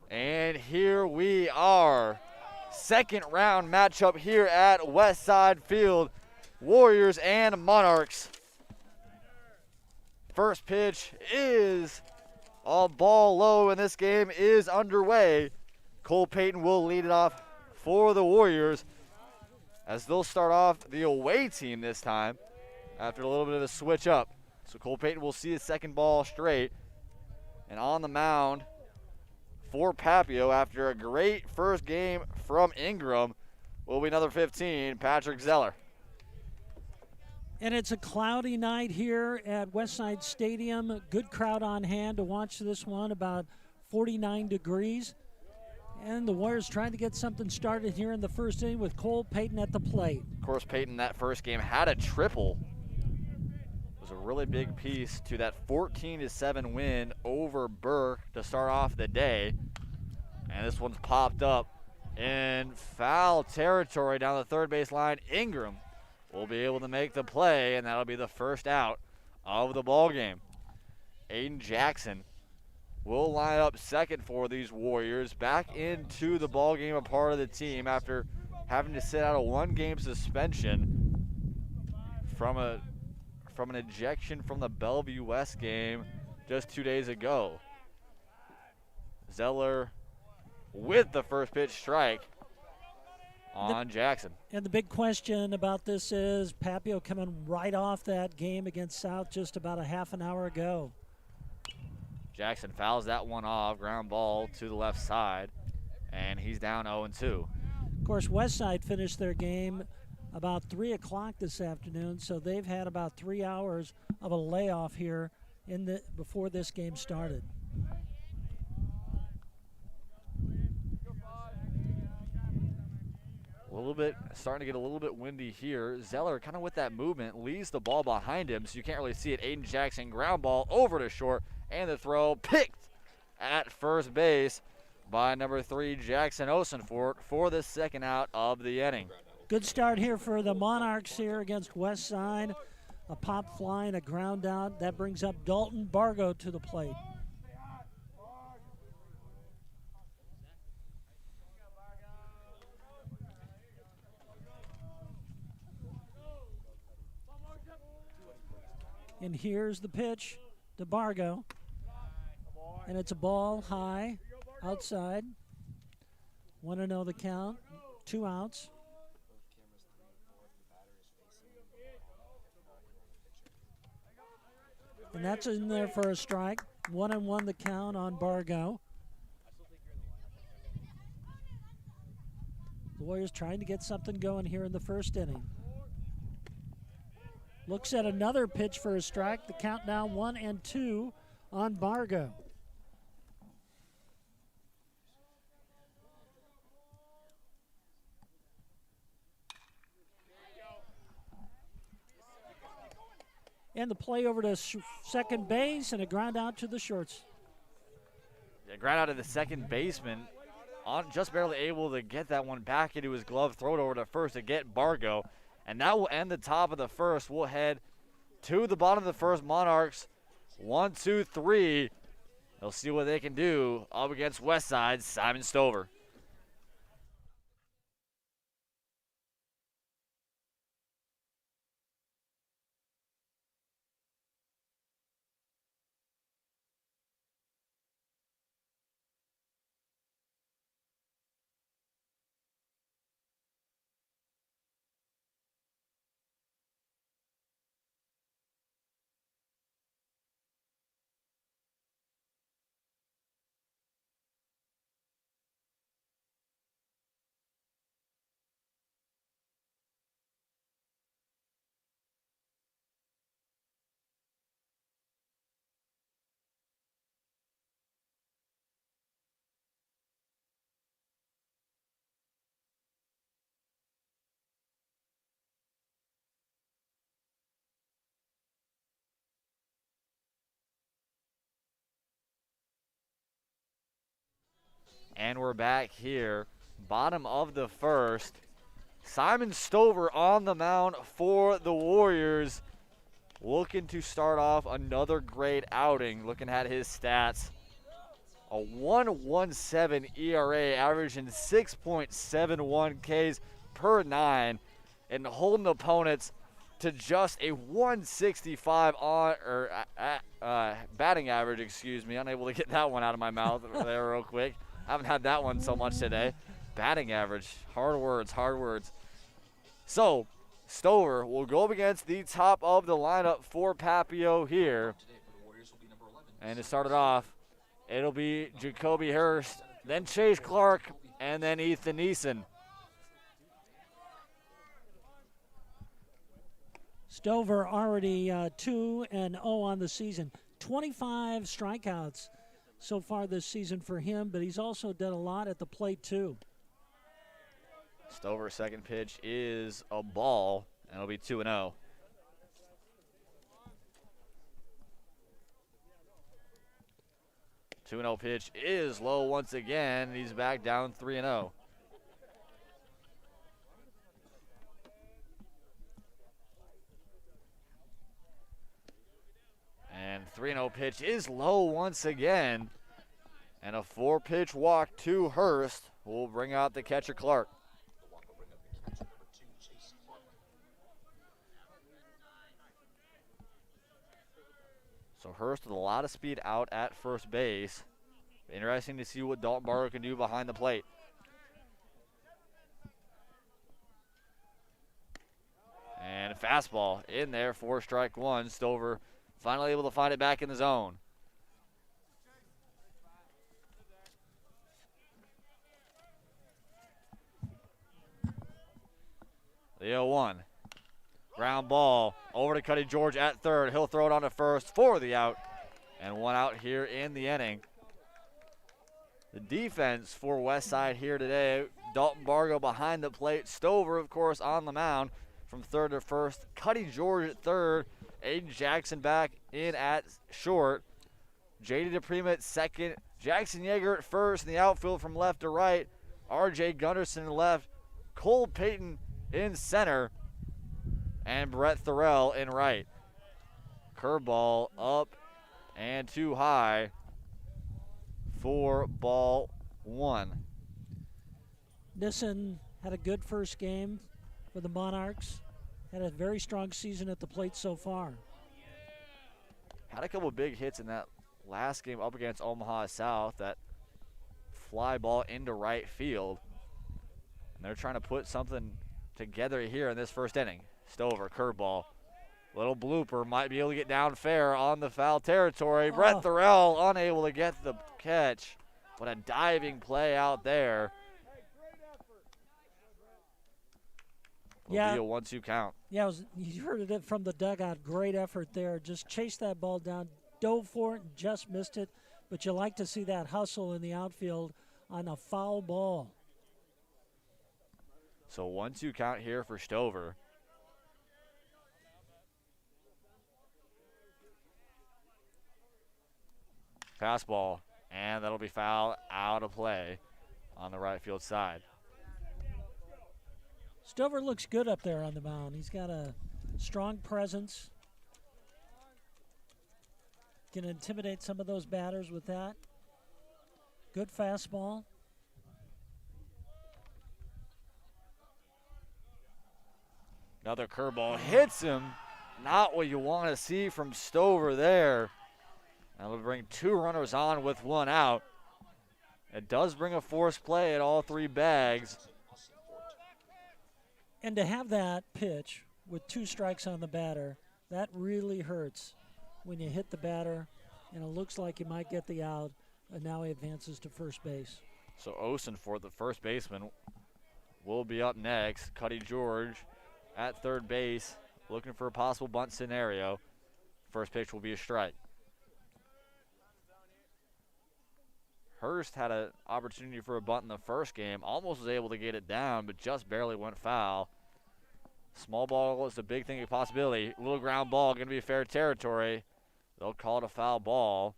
And here we are. Second round matchup here at Westside Field. Warriors and Monarchs. First pitch is a ball low, and this game is underway. Cole Payton will lead it off for the Warriors as they'll start off the away team this time after a little bit of a switch up. So Cole Payton will see his second ball straight. And on the mound for Papio after a great first game from Ingram will be another 15, Patrick Zeller. And it's a cloudy night here at Westside Stadium. Good crowd on hand to watch this one, about 49 degrees. And the Warriors trying to get something started here in the first inning with Cole Payton at the plate. Of course, Payton that first game had a triple. It was a really big piece to that 14-7 win over Burke to start off the day. And this one's popped up in foul territory down the third base line. Ingram will be able to make the play, and that'll be the first out of the ball game. Aidan Jackson will line up second for these Warriors, back into the ball game, a part of the team after having to sit out a one-game suspension from an ejection from the Bellevue West game just 2 days ago. Zeller with the first pitch strike on Jackson. And the big question about this is Papio coming right off that game against South just about a half an hour ago. Jackson fouls that one off, ground ball to the left side, and he's down 0-2. Of course, Westside finished their game about 3 o'clock this afternoon, so they've had about 3 hours of a layoff here before this game started. A little bit, starting to get a little bit windy here. Zeller kind of with that movement leaves the ball behind him, so you can't really see it. Aidan Jackson ground ball over to short, and the throw picked at first base by number 3 Jackson Osenfort for the second out of the inning. Good start here for the Monarchs here against Westside. A pop fly and a ground out. That brings up Dalton Bargo to the plate. And here's the pitch to Bargo. And it's a ball high, outside. 1-0 the count, 2 outs. And that's in there for a strike. 1-1 the count on Bargo. The Warriors trying to get something going here in the first inning. Looks at another pitch for a strike. The count now 1-2 on Bargo. And the play over to second base and a ground out to the shorts. Yeah, ground out to the second baseman. Just barely able to get that one back into his glove, throw it over to first to get Bargo. And that will end the top of the first. We'll head to the bottom of the first. Monarchs 1, 2, 3. They'll see what they can do up against Westside, Simon Stover. And we're back here, bottom of the first. Simon Stover on the mound for the Warriors, looking to start off another great outing. Looking at his stats, A 1.17 ERA, averaging 6.71 Ks per 9, and holding opponents to just a 165 batting average. Excuse me, unable to get that one out of my mouth there real quick. Haven't had that one so much today. Batting average, hard words, hard words. So Stover will go up against the top of the lineup for Papio here, and to start it off, it'll be Jacoby Hearst, then Chase Clark, and then Ethan Neeson. Stover already 2-0 on the season. 25 strikeouts so far this season for him, but he's also done a lot at the plate too. Stover's second pitch is a ball, and it'll be 2-0. Two 2-0 pitch is low once again. He's back down 3-0. And 3-0 pitch is low once again. And a 4-pitch walk to Hearst will bring out the catcher Clark. So Hearst with a lot of speed out at first base. Interesting to see what Dalton Barrow can do behind the plate. And a fastball in there for strike one. Stover finally able to find it back in the zone. The 0-1. Ground ball over to Kade George at third. He'll throw it on to first for the out. And one out here in the inning. The defense for Westside here today. Dalton Bargo behind the plate. Stover, of course, on the mound from third to first. Kade George at third. Aidan Jackson back in at short. J.D. DePrima at second. Jackson Yeager at first in the outfield from left to right. R.J. Gunderson left. Cole Payton in center. And Brett Thorell in right. Curveball up and too high for ball one. Nissen had a good first game for the Monarchs. Had a very strong season at the plate so far. Had a couple big hits in that last game up against Omaha South. That fly ball into right field. And they're trying to put something together here in this first inning. Stover, curveball. Little blooper, might be able to get down fair on the foul territory. Brett Thorell unable to get the catch. What a diving play out there. Will be a 1-2 count. Yeah, you heard it from the dugout. Great effort there. Just chased that ball down, dove for it, and just missed it. But you like to see that hustle in the outfield on a foul ball. So 1-2 count here for Stover. Fastball, and that'll be foul out of play on the right field side. Stover looks good up there on the mound. He's got a strong presence. Can intimidate some of those batters with that. Good fastball. Another curveball hits him. Not what you want to see from Stover there. That'll bring two runners on with one out. It does bring a forced play at all three bags. And to have that pitch with two strikes on the batter, that really hurts when you hit the batter and it looks like you might get the out, and now he advances to first base. So Osenfort, the first baseman, will be up next. Kade George at third base, looking for a possible bunt scenario. First pitch will be a strike. Hearst had an opportunity for a bunt in the first game, almost was able to get it down, but just barely went foul. Small ball is a big thing, a possibility. Little ground ball, going to be fair territory. They'll call it a foul ball.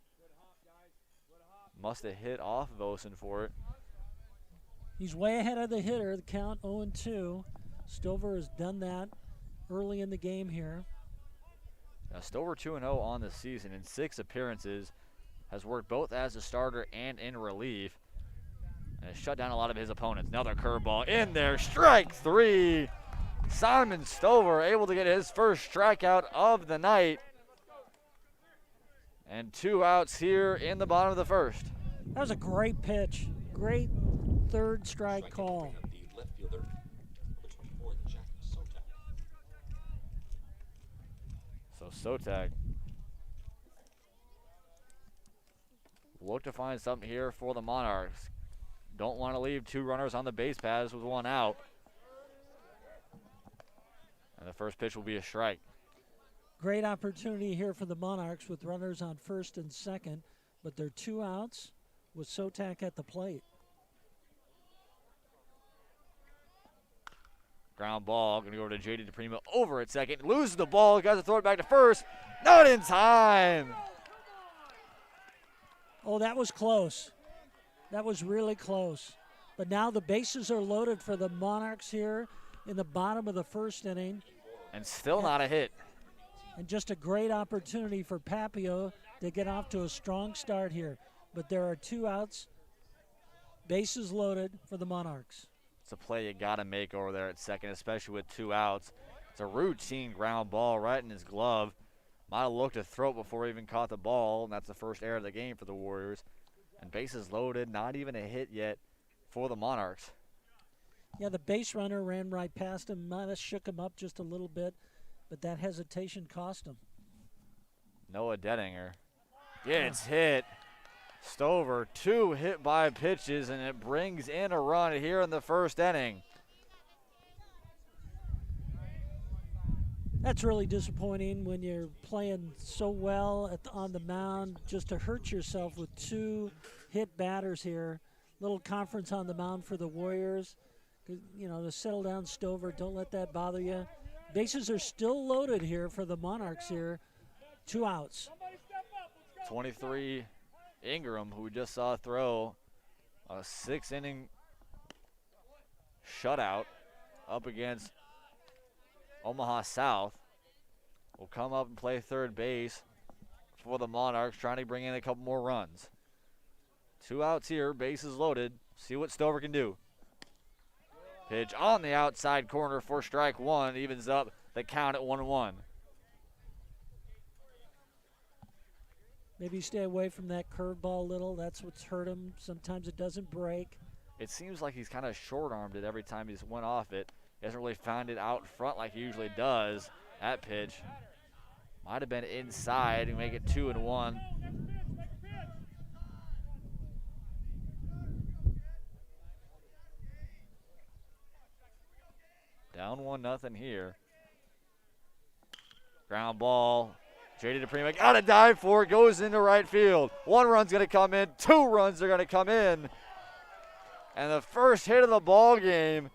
Must have hit off of Osenfort. He's way ahead of the hitter, the count 0-2. Stover has done that early in the game here. Now Stover 2-0 on the season in 6 appearances. has worked both as a starter and in relief, and has shut down a lot of his opponents. Another curveball in there, strike three. Simon Stover able to get his first strikeout of the night. And 2 outs here in the bottom of the first. That was a great pitch. Great third strike call. So Sotak look to find something here for the Monarchs. Don't want to leave 2 runners on the base paths with 1 out. And the first pitch will be a strike. Great opportunity here for the Monarchs with runners on first and second, but they're 2 outs with Sotak at the plate. Ground ball, going to go over to Jaden Taylor over at second. Loses the ball, got to throw it back to first. Not in time. Oh, that was close. That was really close. But now the bases are loaded for the Monarchs here in the bottom of the first inning. And still not a hit. And just a great opportunity for Papillion to get off to a strong start here. But there are 2 outs, bases loaded for the Monarchs. It's a play you got to make over there at second, especially with 2 outs. It's a routine ground ball right in his glove. Might have looked to throw it before he even caught the ball, and that's the first error of the game for the Warriors. And bases loaded, not even a hit yet for the Monarchs. Yeah, the base runner ran right past him, might have shook him up just a little bit, but that hesitation cost him. Noah Dedinger gets hit. Stover, 2 hit by pitches, and it brings in a run here in the first inning. That's really disappointing when you're playing so well on the mound, just to hurt yourself with 2 hit batters here. Little conference on the mound for the Warriors. You know, to settle down Stover, don't let that bother you. Bases are still loaded here for the Monarchs here. 2 outs. 23 Ingram, who we just saw throw a 6-inning shutout up against Omaha South, will come up and play third base for the Monarchs, trying to bring in a couple more runs. 2 outs here, bases loaded. See what Stover can do. Pitch on the outside corner for strike 1, evens up the count at 1-1. Maybe stay away from that curveball a little. That's what's hurt him. Sometimes it doesn't break. It seems like he's kind of short-armed it every time he's went off it. He hasn't really found it out front like he usually does. That pitch might have been inside and make it 2-1. Down 1-0 here. Ground ball. Jaden Taylor got to dive for it, goes into right field. 1 run's going to come in, 2 runs are going to come in. And the first hit of the ball game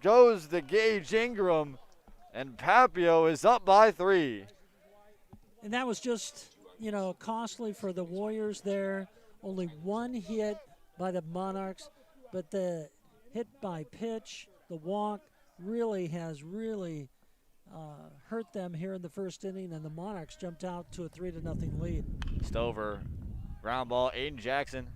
goes to Gage Ingram, and Papillion is up by 3. And that was just, you know, costly for the Warriors there. Only 1 hit by the Monarchs, but the hit by pitch, the walk, really has hurt them here in the first inning, and the Monarchs jumped out to a 3-0 lead. Stover, ground ball, Aidan Jackson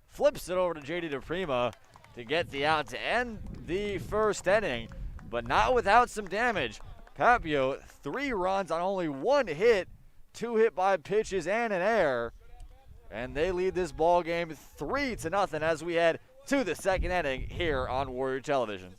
flips it over to Jaden Taylor to get the out to end the first inning, but not without some damage. Papillion, 3 runs on only 1 hit, 2 hit by pitches and an error, and they lead this ball game 3-0 as we head to the second inning here on Warrior Television.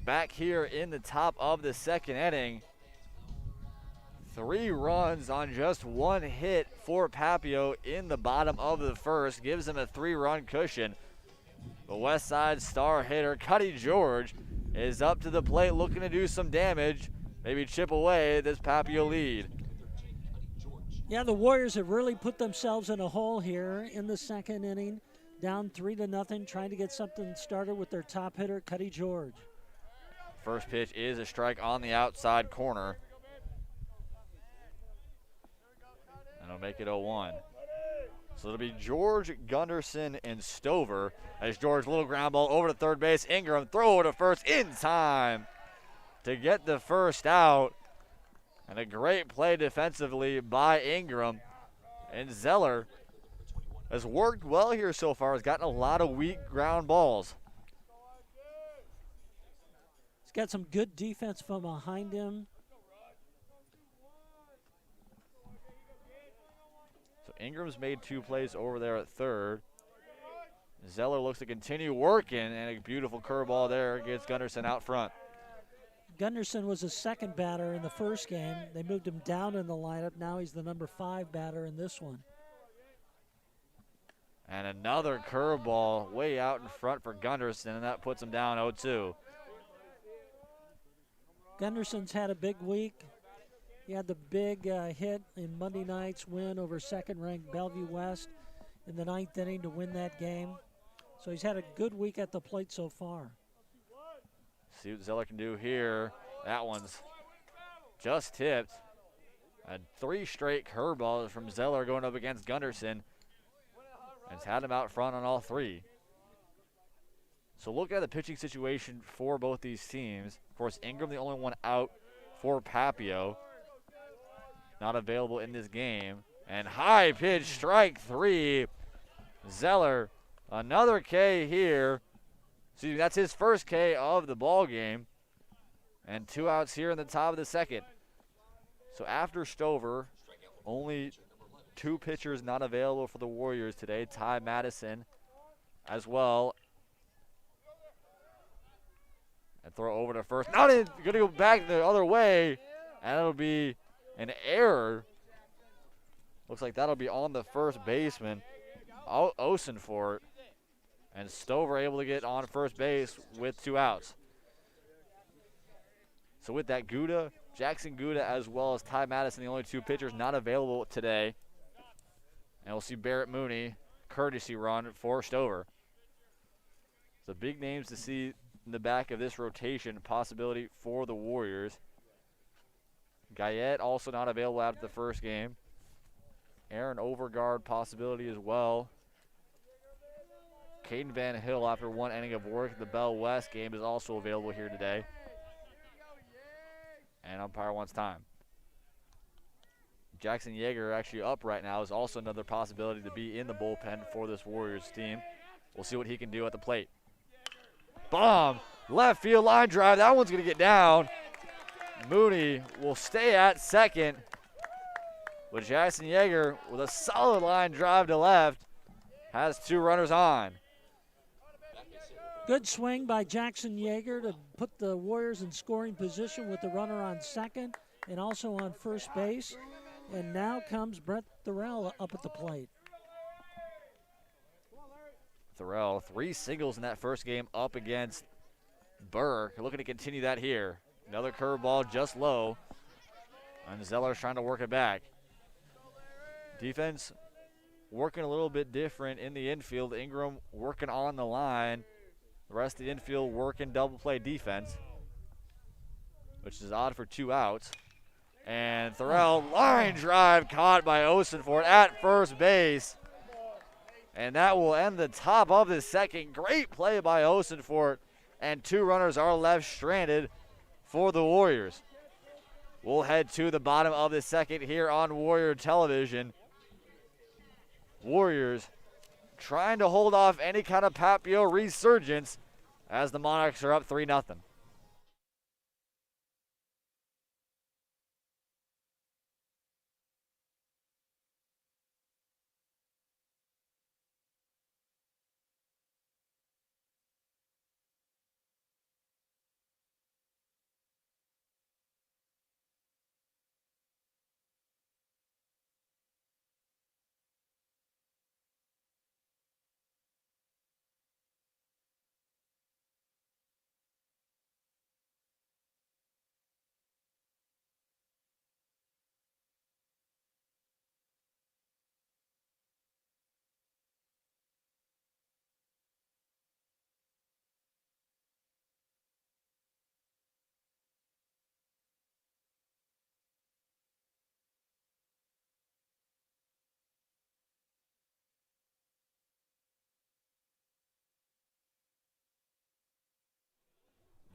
back here in the top of the second inning. 3 runs on just 1 hit for Papio in the bottom of the first. Gives him a 3-run cushion. The Westside star hitter, Cuddy George, is up to the plate looking to do some damage. Maybe chip away this Papio lead. Yeah, the Warriors have really put themselves in a hole here in the second inning. Down 3-0, trying to get something started with their top hitter, Cuddy George. First pitch is a strike on the outside corner. And it'll make it 0-1. So it'll be George, Gunderson, and Stover. As George, little ground ball over to third base. Ingram throw over to first in time to get the first out. And a great play defensively by Ingram. And Zeller has worked well here so far. Has gotten a lot of weak ground balls. He's got some good defense from behind him. So Ingram's made 2 plays over there at third. Zeller looks to continue working, and a beautiful curveball there gets Gunderson out front. Gunderson was a second batter in the first game. They moved him down in the lineup. Now he's the number 5 batter in this one. And another curveball way out in front for Gunderson, and that puts him down 0-2. Gunderson's had a big week. He had the big hit in Monday night's win over second-ranked Bellevue West in the 9th inning to win that game. So he's had a good week at the plate so far. See what Zeller can do here. That one's just tipped. And 3 straight curveballs from Zeller going up against Gunderson. And it's had him out front on all 3. So look at the pitching situation for both these teams. Of course, Ingram the only one out for Papio. Not available in this game. And high pitch, strike 3. Zeller, another K here. See, that's his first K of the ball game. And 2 outs here in the top of the second. So after Stover, only 2 pitchers not available for the Warriors today. Ty Madison as well. And throw over to first. Not in, gonna go back the other way. And it'll be an error. Looks like that'll be on the first baseman, Osenfort. And Stover able to get on first base with 2 outs. So with that, Gutta, Jackson Gutta, as well as Ty Madison, the only 2 pitchers not available today. And we'll see Barrett Mooney, courtesy run for Stover. So big names to see in the back of this rotation, possibility for the Warriors. Guyette also not available after the first game. Aaron Overgaard possibility as well. Caden Van Hill, after 1 inning of work at the Bell West game, is also available here today. And umpire wants time. Jackson Yeager actually up right now is also another possibility to be in the bullpen for this Warriors team. We'll see what he can do at the plate. Bomb, left field line drive. That one's going to get down. Mooney will stay at second. But Jackson Yeager, with a solid line drive to left, has 2 runners on. Good swing by Jackson Yeager to put the Warriors in scoring position with the runner on second and also on first base. And now comes Brett Thorell up at the plate. Thorell, 3 singles in that first game up against Burke. Looking to continue that here. Another curveball just low. And Zeller's trying to work it back. Defense working a little bit different in the infield. Ingram working on the line. The rest of the infield working double play defense, which is odd for 2 outs. And Thorell, line drive caught by Osenfort at first base. And that will end the top of the second. Great play by Osenfort. And 2 runners are left stranded for the Warriors. We'll head to the bottom of the second here on Warrior Television. Warriors trying to hold off any kind of Papio resurgence as the Monarchs are up 3-0.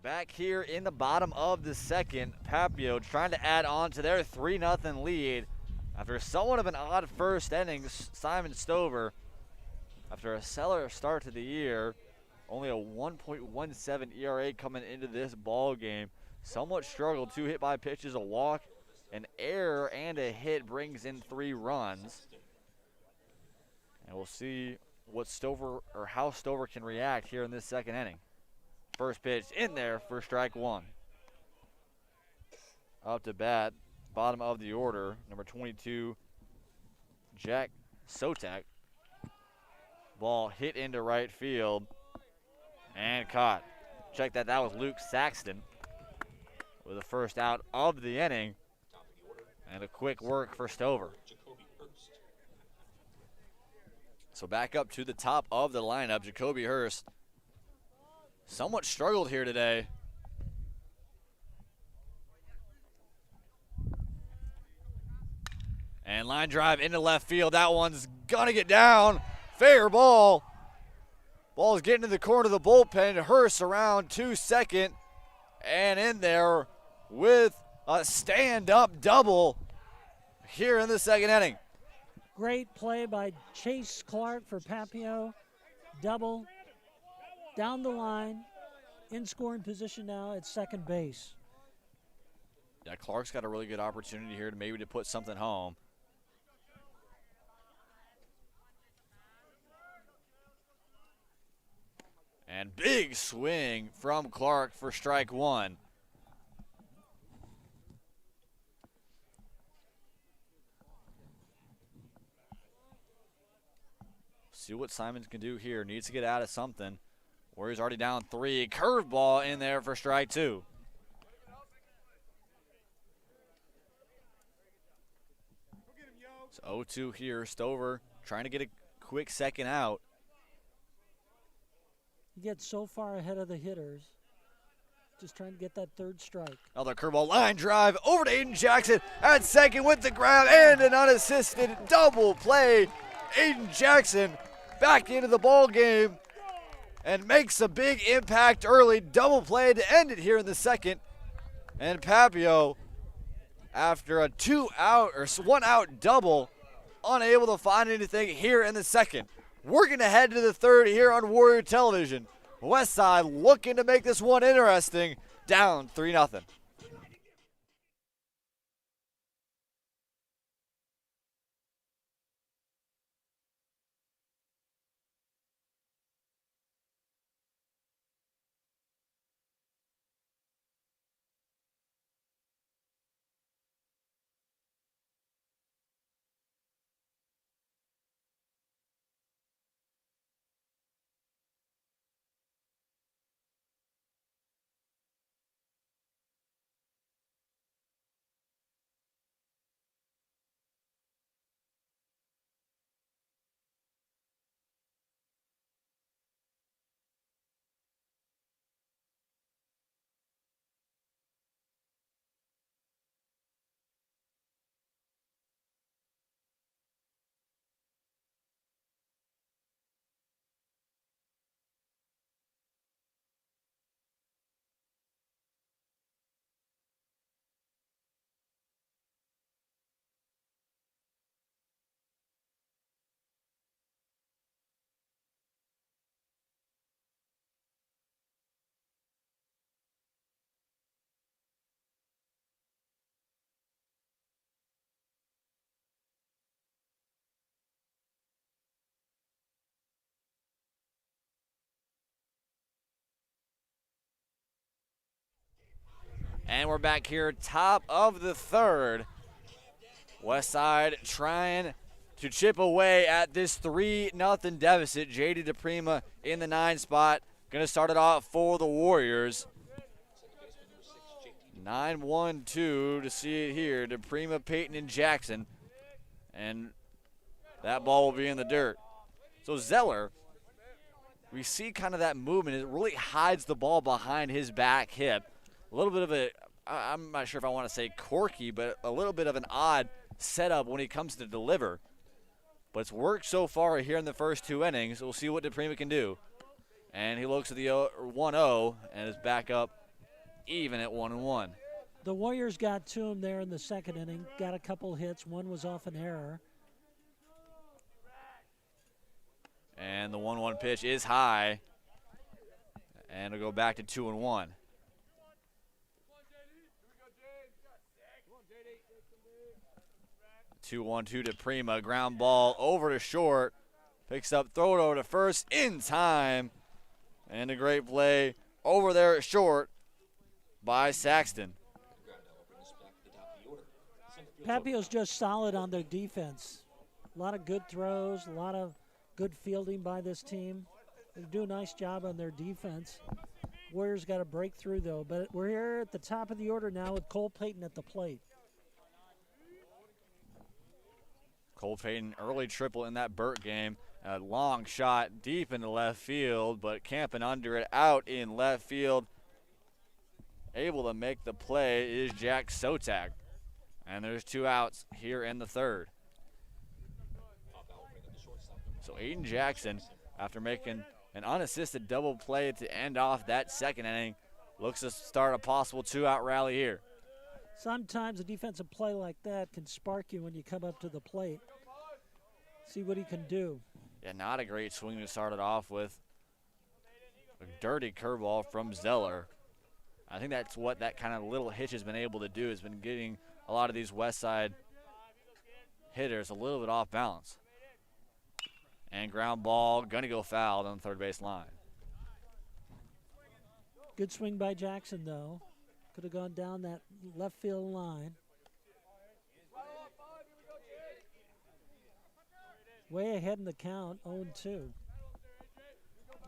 Back here in the bottom of the second, Papio trying to add on to their 3-0 lead. After somewhat of an odd first inning, Simon Stover, after a stellar start to the year, only a 1.17 ERA coming into this ball game, somewhat struggled. 2 hit by pitches, a walk, an error, and a hit brings in 3 runs. And we'll see what Stover or how Stover can react here in this second inning. First pitch in there for strike 1. Up to bat, bottom of the order, number 22, Jack Sotak. Ball hit into right field and caught. Check that, that was Luke Saxton with the first out of the inning. And a quick work for Stover. So back up to the top of the lineup, Jacoby Hearst. Somewhat struggled here today. And line drive into left field. That one's gonna get down. Fair ball. Ball is getting to the corner of the bullpen. Hearst around to second. And in there with a stand-up double here in the second inning. Great play by Chase Clark for Papio. Double down the line, in scoring position now at second base. Yeah, Clark's got a really good opportunity here to maybe put something home. And big swing from Clark for strike 1. See what Simons can do here. Needs to get out of something. Warriors already down 3. Curveball in there for strike 2. So 0-2 here. Stover trying to get a quick second out. He gets so far ahead of the hitters. Just trying to get that third strike. Another curveball line drive over to Aidan Jackson at second with the grab and an unassisted double play. Aidan Jackson back into the ball game and makes a big impact early. Double play to end it here in the second. And Papio, after a 1-out double, unable to find anything here in the second. We're going to head to the third here on Warrior Television. Westside looking to make this one interesting, down 3-0. And we're back here, top of the third. Westside trying to chip away at this 3-0 deficit. J.D. DePrima in the 9 spot. Going to start it off for the Warriors. 9-1-2 to see it here. DePrima, Payton, and Jackson. And that ball will be in the dirt. So Zeller, we see kind of that movement. It really hides the ball behind his back hip. A little bit of a, I'm not sure if I want to say quirky, but a little bit of an odd setup when he comes to deliver. But it's worked so far here in the first 2 innings. We'll see what DePrima can do. And he looks at the 1-0 and is back up even at 1-1. The Warriors got to him there in the second inning, got a couple hits. One was off an error. And the 1-1 pitch is high. And it'll go back to 2-1. 2-1-2 to Prima. Ground ball over to short. Picks up, throw it over to first in time. And a great play over there at short by Saxton. Papio's just solid on their defense. A lot of good throws, a lot of good fielding by this team. They do a nice job on their defense. Warriors got to break through, though. But we're here at the top of the order now with Cole Payton at the plate. Cole Payton, early triple in that Burke game. A long shot deep into left field, but camping under it out in left field. Able to make the play is Jack Sotak. And there's 2 outs here in the third. So Aidan Jackson, after making an unassisted double play to end off that second inning, looks to start a possible 2-out rally here. Sometimes a defensive play like that can spark you when you come up to the plate. See what he can do. Yeah, not a great swing to start it off with. A dirty curveball from Zeller. I think that's what that kind of little hitch has been able to do, has been getting a lot of these Westside hitters a little bit off balance. And ground ball, gonna go foul on the third base line. Good swing by Jackson, though. Could have gone down that left field line. Way ahead in the count, 0-2.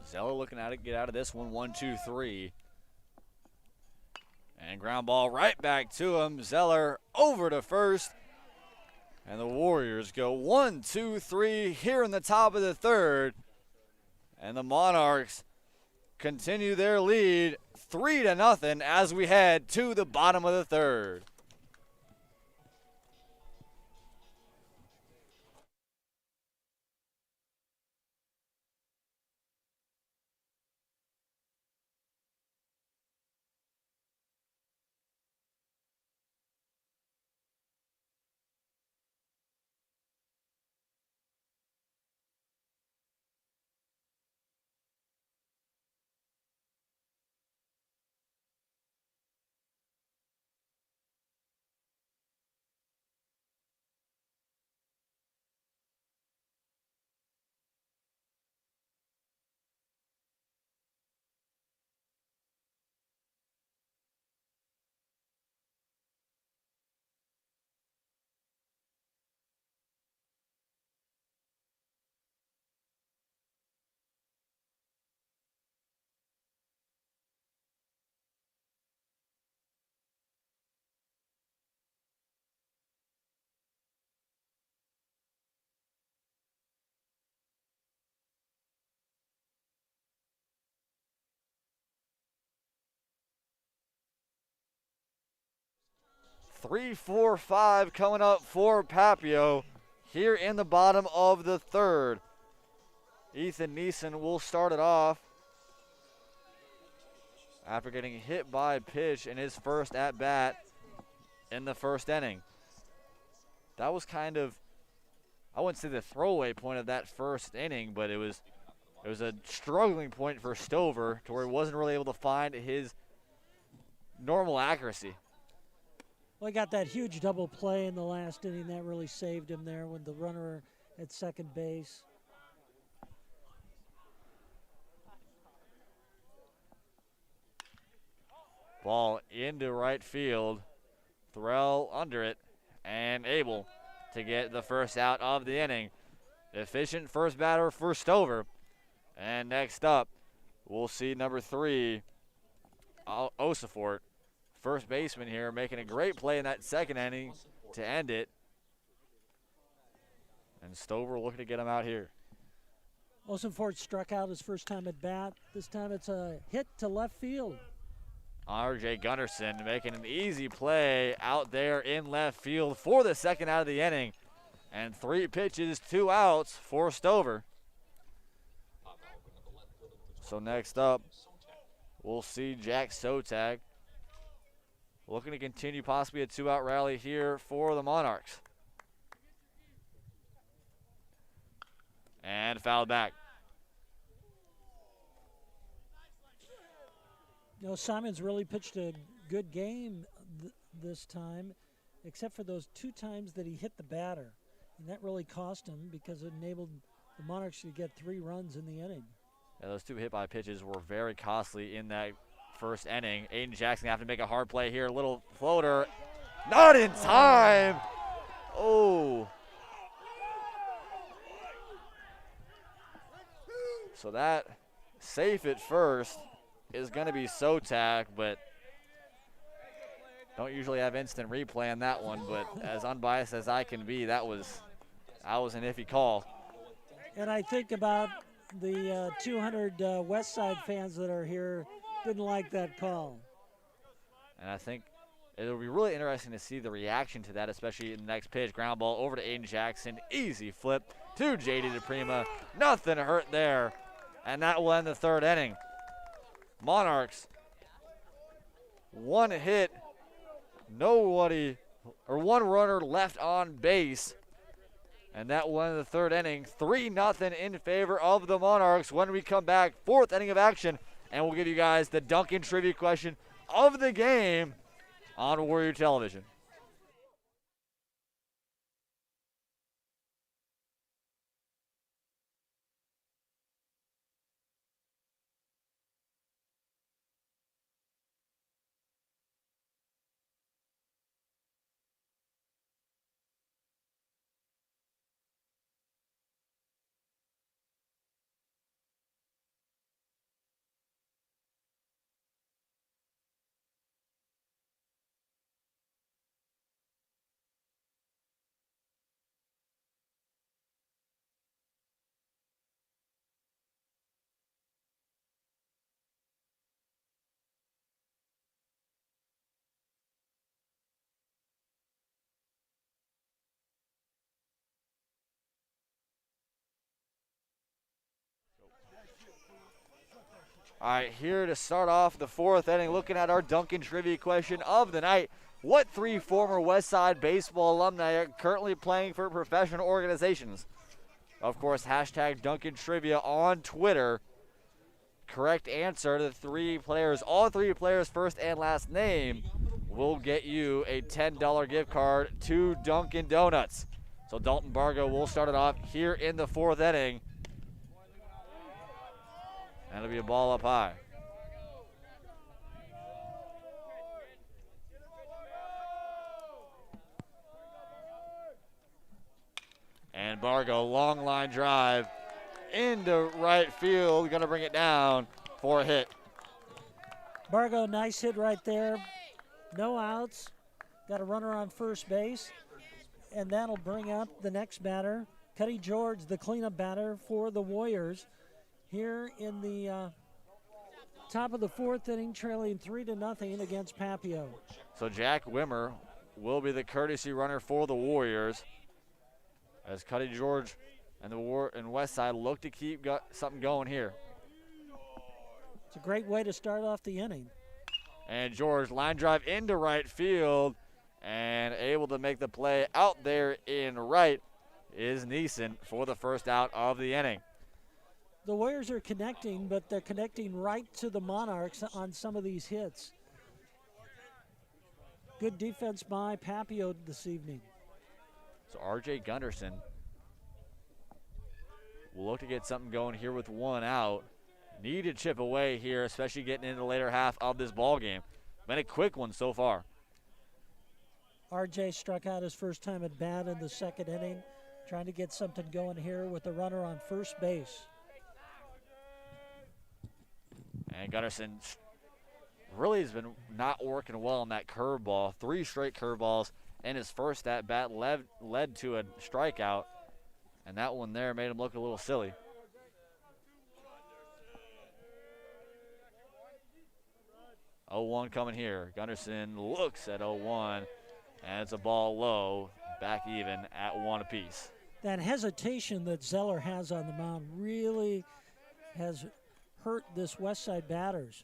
Zeller looking at it, get out of this one, 1-2-3. And ground ball right back to him. Zeller over to first. And the Warriors go 1-2-3 here in the top of the third. And the Monarchs continue their lead 3-0 as we head to the bottom of the third. Three, 4, 5 coming up for Papio here in the bottom of the third. Ethan Neeson will start it off after getting hit by a pitch in his first at-bat in the first inning. That was kind of, I wouldn't say the throwaway point of that first inning, but it was a struggling point for Stover to where he wasn't really able to find his normal accuracy. Well, he got that huge double play in the last inning. That really saved him there when the runner at second base. Ball into right field. Thorell under it and able to get the first out of the inning. Efficient first batter for Stover. And next up, we'll see number 3, Osafort. First baseman here, making a great play in that second inning to end it. And Stover looking to get him out here. Osafort struck out his first time at bat. This time it's a hit to left field. R.J. Gunnarsson making an easy play out there in left field for the second out of the inning. And 3 pitches, 2 outs for Stover. So next up, we'll see Jack Sotak. looking to continue possibly a 2-out rally here for the Monarchs. And fouled back. You know, Simon's really pitched a good game this time, except for those 2 times that he hit the batter. And that really cost him because it enabled the Monarchs to get 3 runs in the inning. Yeah, those 2 hit by pitches were very costly in that first inning. Aidan Jackson have to make a hard play here. A little floater. Not in time. Oh. So that safe at first is going to be Sotak, but don't usually have instant replay on that one. But as unbiased as I can be, that was an iffy call. And I think about the 200 Westside fans that are here didn't like that call. And I think it'll be really interesting to see the reaction to that, especially in the next pitch. Ground ball over to Aidan Jackson. Easy flip to Jaden Taylor. Nothing hurt there. And that will end the 3rd inning. Monarchs, 1 hit, nobody, or 1 runner left on base. And that will end the 3rd inning. 3-0 in favor of the Monarchs. When we come back, 4th inning of action, and we'll give you guys the Dunkin trivia question of the game on Warrior Television. All right, here to start off the 4th inning, looking at our Dunkin trivia question of the night. What 3 former Westside baseball alumni are currently playing for professional organizations? Of course, hashtag Dunkin trivia on Twitter. Correct answer to the 3 players, all 3 players' first and last name, will get you a $10 gift card to Dunkin' Donuts. So Dalton Bargo will start it off here in the 4th inning. That'll be a ball up high. And Bargo, long line drive into right field. Going to bring it down for a hit. Bargo, nice hit right there. No outs. Got a runner on first base. And that'll bring up the next batter, Kade George, the cleanup batter for the Warriors. Here in the top of the 4th inning, trailing 3-0 against Papio. So Jack Wimmer will be the courtesy runner for the Warriors, as Kade George and Westside look to keep something going here. It's a great way to start off the inning. And George, line drive into right field, and able to make the play out there in right is Neeson for the first out of the inning. The Warriors are connecting, but they're connecting right to the Monarchs on some of these hits. Good defense by Papio this evening. So R.J. Gunderson will look to get something going here with 1 out. Need to chip away here, especially getting into the later half of this ball game. Been a quick one so far. R.J. struck out his first time at bat in the 2nd inning, trying to get something going here with the runner on first base. And Gunderson really has been not working well on that curveball. 3 straight curveballs in his first at bat led to a strikeout, and that one there made him look a little silly. Oh, 1 coming here. Gunderson looks at 0-1, and it's a ball low, back even at 1 apiece. That hesitation that Zeller has on the mound really has hurt this Westside batters.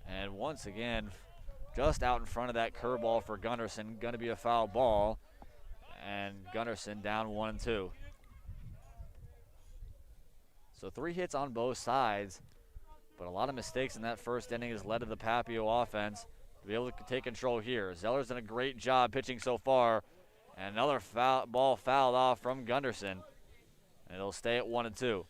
And once again, just out in front of that curveball for Gunderson. Going to be a foul ball. And Gunderson down 1-2. So 3 hits on both sides, but a lot of mistakes in that first inning has led to the Papio offense to be able to take control here. Zeller's done a great job pitching so far, and another ball fouled off from Gunderson, and it'll stay at 1-2.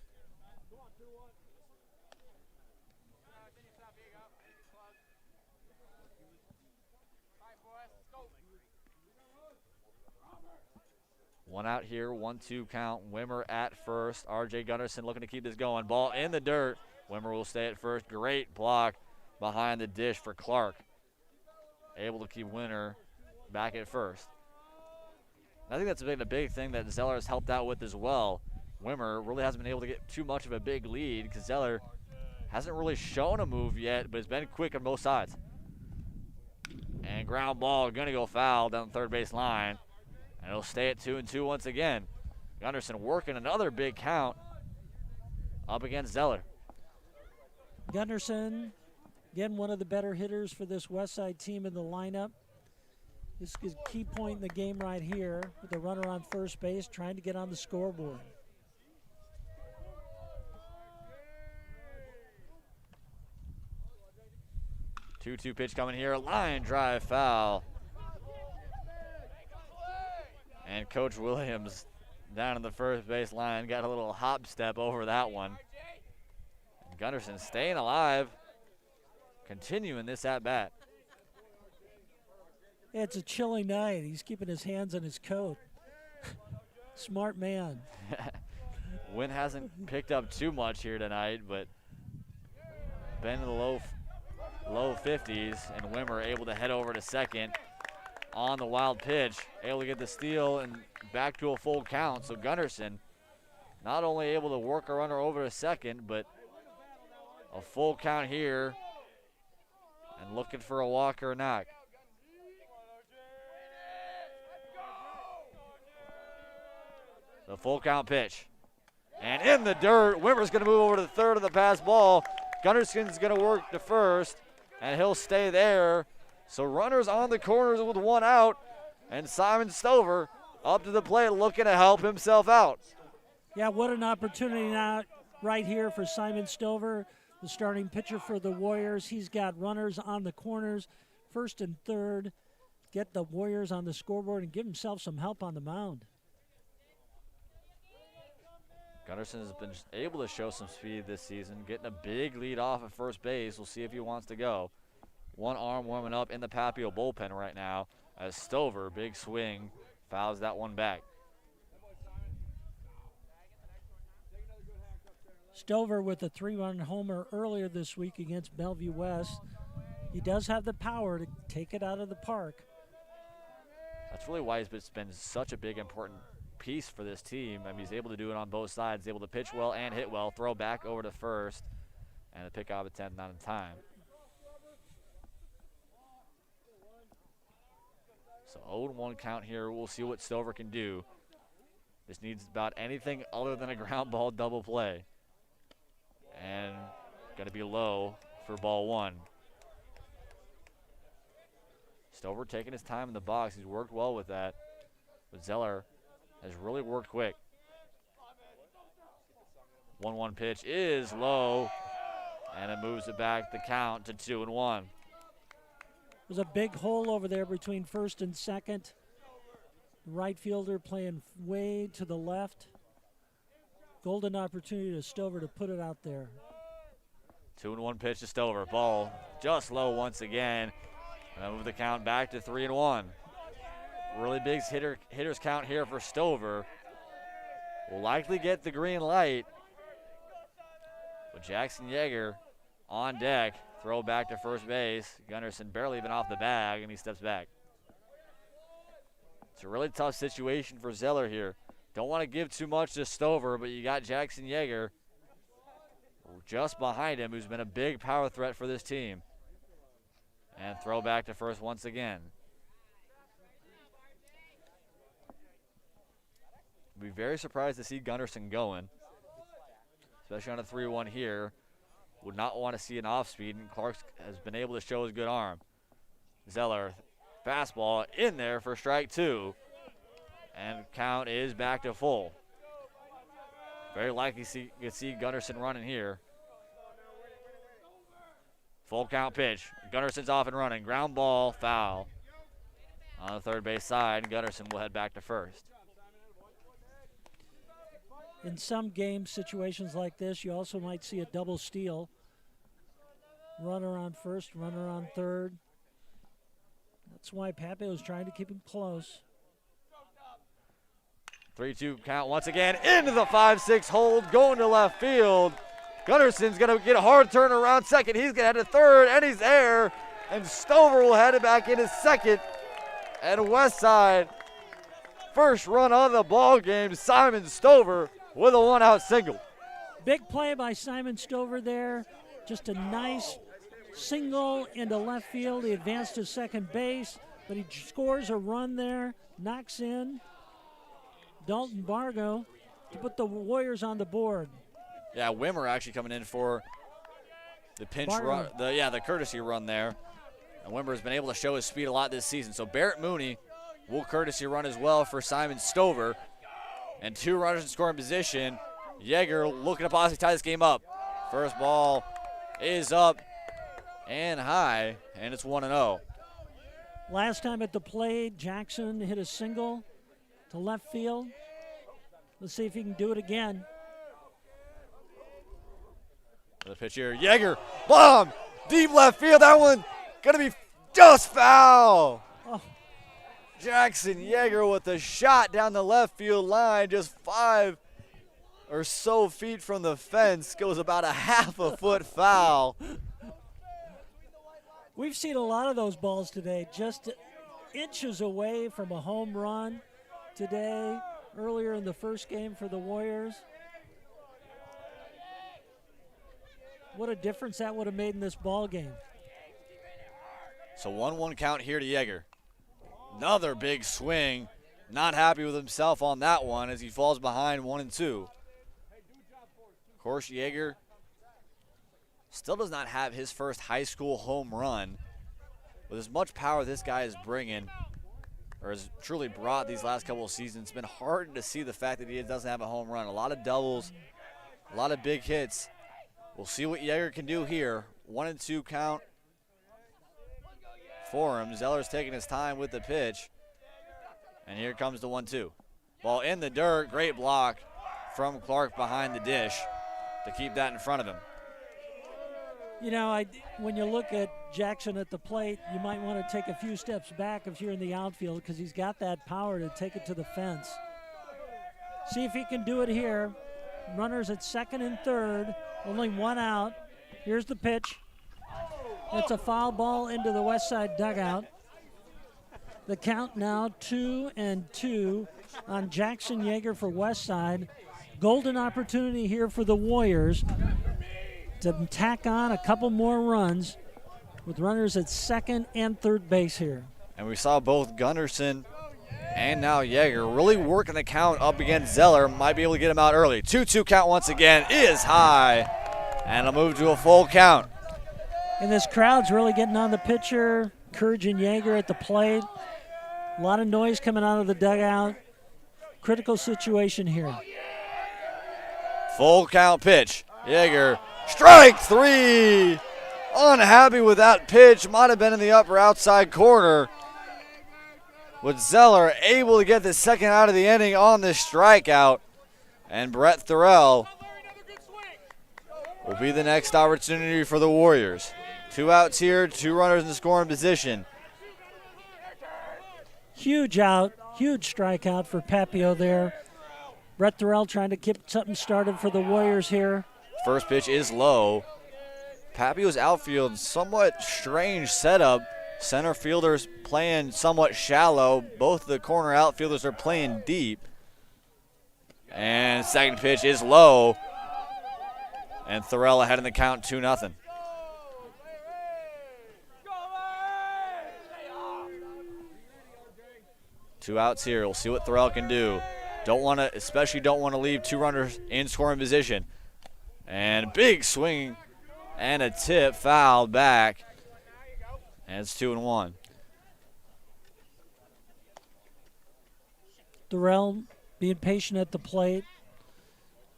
One out here, 1-2 count. Wimmer at first. R.J. Gunderson looking to keep this going. Ball in the dirt. Wimmer will stay at first. Great block behind the dish for Clark. Able to keep Winner back at first. I think that's been a big thing that Zeller has helped out with as well. Wimmer really hasn't been able to get too much of a big lead because Zeller hasn't really shown a move yet, but has been quick on both sides. And ground ball going to go foul down the third base line. And it'll stay at 2-2 once again. Gunderson working another big count up against Zeller. Gunderson, again, one of the better hitters for this Westside team in the lineup. This is a key point in the game right here with the runner on first base trying to get on the scoreboard. Two pitch coming here, line drive foul. And Coach Williams down in the first base line got a little hop step over that one. Gunderson staying alive, continuing this at bat. It's a chilly night. He's keeping his hands on his coat. Smart man. Wind hasn't picked up too much here tonight, but been in the low 50s, and Wimmer able to head over to second on the wild pitch, able to get the steal and back to a full count. So Gunderson not only able to work a runner over to second, but a full count here and looking for a walk or a knock. The full count pitch. And in the dirt, Wimmer's going to move over to the third of the pass ball. Gunderson's going to work to first, and he'll stay there. So runners on the corners with one out, and Simon Stover up to the plate looking to help himself out. Yeah, what an opportunity now right here for Simon Stover, the starting pitcher for the Warriors. He's got runners on the corners, first and third, get the Warriors on the scoreboard and give himself some help on the mound. Gunderson has been able to show some speed this season, getting a big lead off at first base. We'll see if he wants to go. One arm warming up in the Papio bullpen right now as Stover, big swing, fouls that one back. Stover with a 3-run homer earlier this week against Bellevue West. He does have the power to take it out of the park. That's really why he's been such a big, important piece for this team. I mean, he's able to do it on both sides, able to pitch well and hit well, throw back over to first, and the pick off a 10th not in time. So 0-1 count here. We'll see what Stover can do. This needs about anything other than a ground ball double play. And going to be low for ball one. Stover taking his time in the box. He's worked well with that. But Zeller has really worked quick. 1-1 pitch is low, and it moves it back the count to 2-1. There's a big hole over there between first and second. Right fielder playing way to the left. Golden opportunity to Stover to put it out there. 2-1 pitch to Stover. Ball just low once again. And move the count back to 3-1. Really big hitters count here for Stover. Will likely get the green light. But Jackson Yeager on deck. Throw back to first base. Gunderson barely even off the bag, and he steps back. It's a really tough situation for Zeller here. Don't want to give too much to Stover, but you got Jackson Yeager just behind him, who's been a big power threat for this team. And throw back to first once again. Be very surprised to see Gunderson going, especially on a 3-1 here. Would not want to see an off speed, and Clark has been able to show his good arm. Zeller, fastball in there for strike 2. And count is back to full. Very likely you see Gunnarsson running here. Full count pitch. Gunnarsson's off and running. Ground ball, foul. On the third base side, Gunnarsson will head back to first. In some game situations like this, you also might see a double steal. Runner on first, runner on third. That's why Papillion was trying to keep him close. 3-2 count once again into the 5-6 hold, going to left field. Gunnarsson's going to get a hard turn around second. He's going to head to third, and he's there. And Stover will head it back into second. And Westside, first run of the ball game, Simon Stover with a one-out single. Big play by Simon Stover there. Just a nice single into left field. He advanced to second base, but he scores a run there, knocks in Dalton Bargo to put the Warriors on the board. Yeah, Wimmer actually coming in for the pinch run, the courtesy run there. And Wimmer has been able to show his speed a lot this season. So Barrett Mooney will courtesy run as well for Simon Stover. And 2 runners in scoring position. Yeager looking to possibly tie this game up. First ball is up and high, and it's 1-0. Last time at the plate, Jackson hit a single to left field. Let's see if he can do it again. The pitch here, Yeager, bomb, deep left field. That one gonna be just foul. Oh. Jackson Yeager with a shot down the left field line, just 5 or so feet from the fence, goes about a half a foot foul. We've seen a lot of those balls today, just inches away from a home run today, earlier in the first game for the Warriors. What a difference that would have made in this ball game. So 1-1 count here to Yeager. Another big swing. Not happy with himself on that one as he falls behind 1-2. Of course, Yeager still does not have his first high school home run. With as much power this guy is bringing, or has truly brought these last couple of seasons, it's been hard to see the fact that he doesn't have a home run. A lot of doubles, a lot of big hits. We'll see what Yeager can do here. 1-2 count for him. Zeller's taking his time with the pitch. And here comes the 1-2. Ball in the dirt. Great block from Clark behind the dish to keep that in front of him. You know, when you look at Jackson at the plate, you might want to take a few steps back if you're in the outfield because he's got that power to take it to the fence. See if he can do it here. Runners at second and third. Only 1 out. Here's the pitch. It's a foul ball into the Westside dugout. The count now 2-2 on Jackson Yeager for Westside. Golden opportunity here for the Warriors to tack on a couple more runs with runners at second and third base here. And we saw both Gunnarsson and now Yeager really working the count up against Zeller. Might be able to get him out early. 2-2 count once again is high. And it'll move to a full count. And this crowd's really getting on the pitcher, encouraging Yeager at the plate. A lot of noise coming out of the dugout. Critical situation here. Full count pitch. Yeager, strike 3. Unhappy with that pitch. Might have been in the upper outside corner. With Zeller able to get the second out of the inning on this strikeout. And Brett Thorell will be the next opportunity for the Warriors. 2 outs here, 2 runners in scoring position. Huge out, huge strikeout for Papillion there. Brett Thorell trying to get something started for the Warriors here. First pitch is low. Papillon's outfield, somewhat strange setup. Center fielders playing somewhat shallow. Both the corner outfielders are playing deep. And second pitch is low. And Thorell ahead in the count 2-0. Two outs here. We'll see what Thorell can do. Especially don't want to leave 2 runners in scoring position. And big swing and a tip fouled back. And it's 2-1. Durrell being patient at the plate,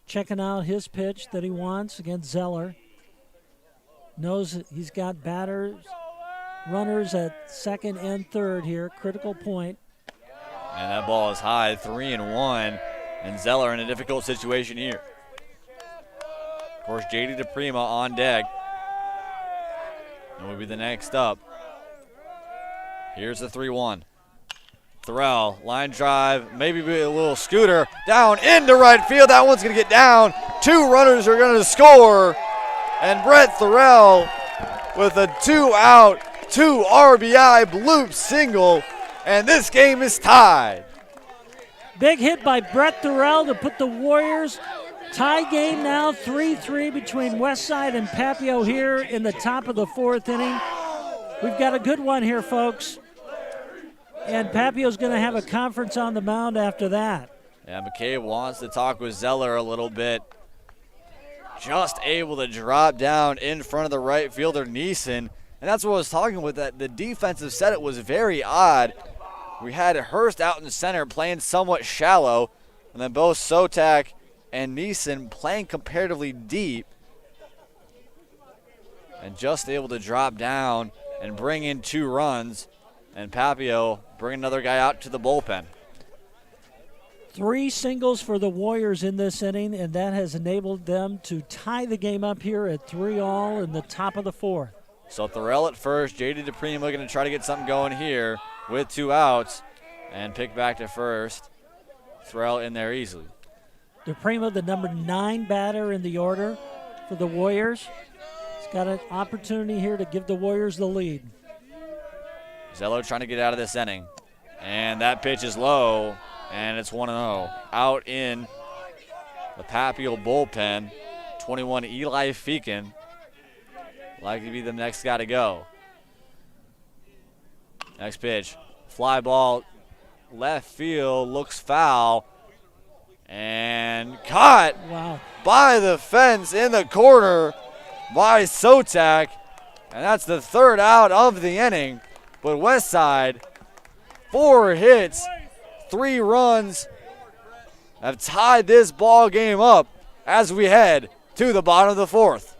checking out his pitch that he wants against Zeller. Knows that he's got runners at second and third here, critical point. And that ball is high, 3-1, and Zeller in a difficult situation here. Of course, JD DePrima on deck. And will be the next up. Here's the 3-1. Thorell, line drive, maybe a little scooter, down into right field. That one's going to get down. 2 runners are going to score. And Brett Thorell with a 2-out, 2 RBI bloop single. And this game is tied. Big hit by Brett Thorell to put the Warriors tie game now, 3-3 between Westside and Papio here in the top of the 4th inning. We've got a good one here, folks. And Papio's going to have a conference on the mound after that. Yeah, McCabe wants to talk with Zeller a little bit. Just able to drop down in front of the right fielder, Neeson. And that's what I was talking with. That the defensive set it was very odd. We had Hearst out in the center playing somewhat shallow. And then both Sotak and Neeson playing comparatively deep. And just able to drop down and bring in 2 runs. And Papio bring another guy out to the bullpen. 3 singles for the Warriors in this inning, and that has enabled them to tie the game up here at 3-all in the top of the 4th. So Thorell at first, JD DePrima looking to try to get something going here with 2 outs and pick back to first. Thorell in there easily. DePrima, the number 9 batter in the order for the Warriors. He's got an opportunity here to give the Warriors the lead. Zeller trying to get out of this inning. And that pitch is low, and it's 1-0. Out in the Papio bullpen, 21 Eli Feakin. Likely to be the next guy to go. Next pitch, fly ball, left field, looks foul. And caught by the fence in the corner by Sotak. And that's the 3rd out of the inning. But Westside, 4 hits, 3 runs, have tied this ball game up as we head to the bottom of the 4th.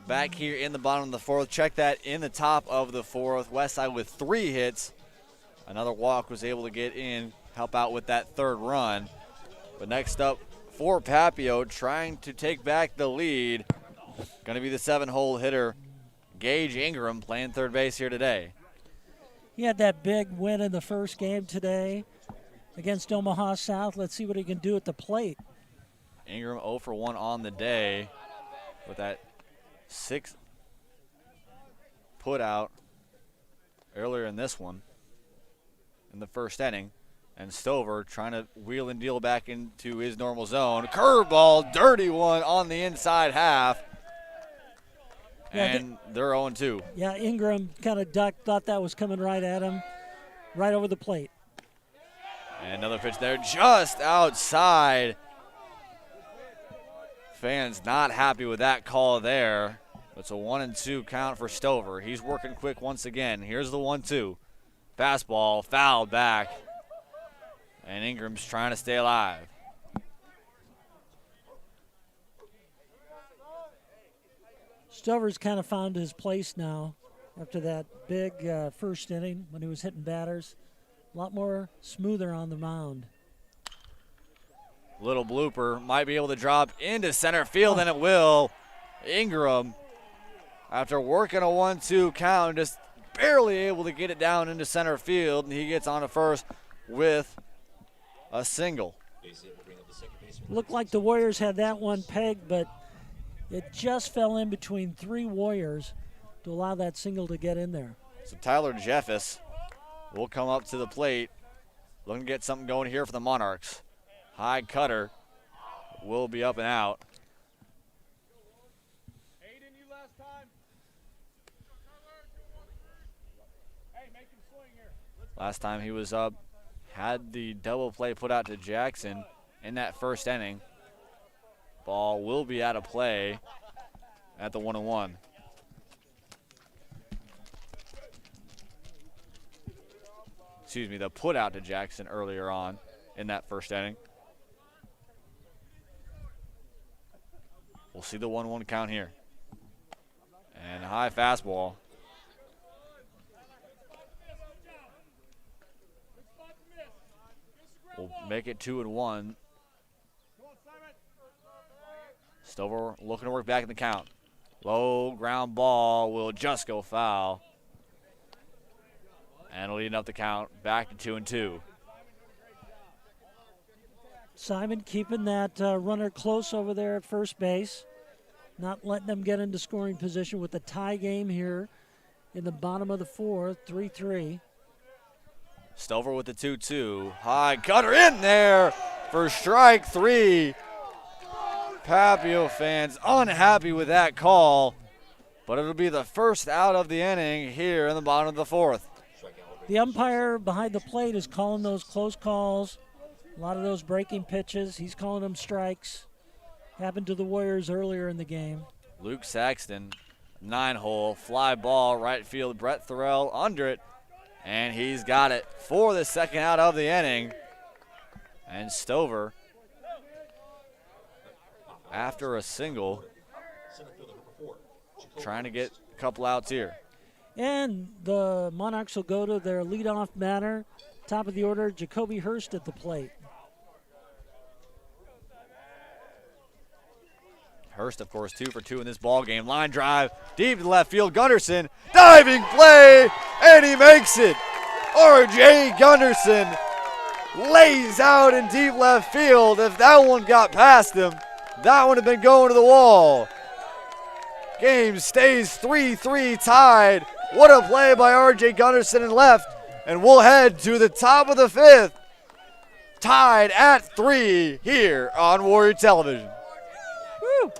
Back here in the bottom of the 4th. Check that in the top of the 4th. Westside with 3 hits. Another walk was able to get in, help out with that 3rd run. But next up for Papio, trying to take back the lead. Going to be the 7-hole hitter, Gage Ingram, playing 3rd base here today. He had that big win in the first game today against Omaha South. Let's see what he can do at the plate. Ingram 0 for 1 on the day with that 6 put out earlier in this one in the first inning. And Stover trying to wheel and deal back into his normal zone. Curveball, dirty one on the inside half. And they're 0-2. Yeah, Ingram kind of ducked, thought that was coming right at him, right over the plate. And another pitch there just outside. Fans not happy with that call there. It's a 1-2 count for Stover. He's working quick once again. Here's the 1-2. Fastball, fouled back. And Ingram's trying to stay alive. Stover's kind of found his place now after that big first inning when he was hitting batters. A lot more smoother on the mound. Little blooper, might be able to drop into center field, and it will. Ingram, after working a 1-2 count, just barely able to get it down into center field, and he gets on to first with a single. Looked like the Warriors had that one pegged, but it just fell in between three Warriors to allow that single to get in there. So Tyler Jeffis will come up to the plate, looking to get something going here for the Monarchs. High cutter will be up and out. Aidan, you last time. Hey, make him swing here. Last time he was up, had the double play put out to Jackson in that first inning. Ball will be out of play at the 1-1. Excuse me, the put out to Jackson earlier on in that first inning. We'll see the 1-1 count here. And a high fastball. We'll make it 2-1. Stover looking to work back in the count. Low ground ball will just go foul. And it'll even up the count back to 2-2. Simon keeping that runner close over there at first base. Not letting them get into scoring position with the tie game here in the bottom of the fourth, 3-3. Stover with the 2-2. High cutter in there for strike three. Papio fans unhappy with that call, but it'll be the first out of the inning here in the bottom of the fourth. The umpire behind the plate is calling those close calls. A lot of those breaking pitches, he's calling them strikes. Happened to the Warriors earlier in the game. Luke Saxton, 9-hole, fly ball, right field, Brett Thorell under it, and he's got it for the second out of the inning. And Stover, after a single, trying to get a couple outs here. And the Monarchs will go to their leadoff batter. Top of the order, Jacoby Hearst at the plate. Hearst, of course, 2 for 2 in this ball game. Line drive deep to left field. Gunderson, diving play, and he makes it. R.J. Gunderson lays out in deep left field. If that one got past him, that would have been going to the wall. Game stays 3-3 tied. What a play by R.J. Gunderson in left. And we'll head to the top of the fifth. Tied at 3 here on Warrior Television. Woo!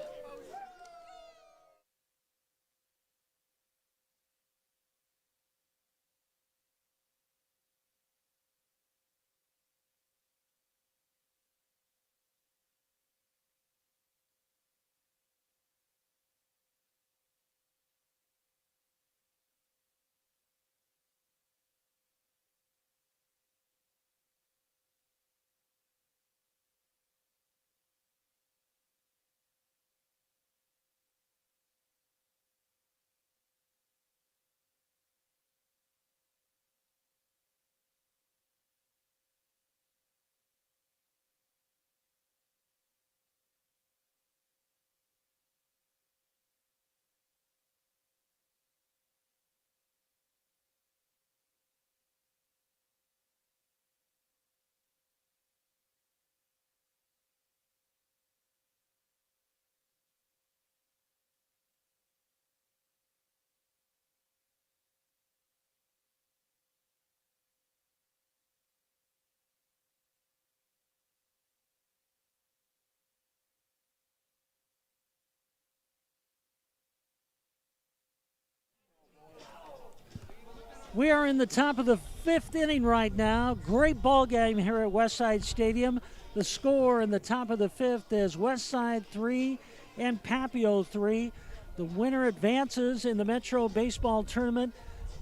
We are in the top of the fifth inning right now. Great ball game here at Westside Stadium. The score in the top of the fifth is Westside 3 and Papio 3. The winner advances in the Metro Baseball Tournament.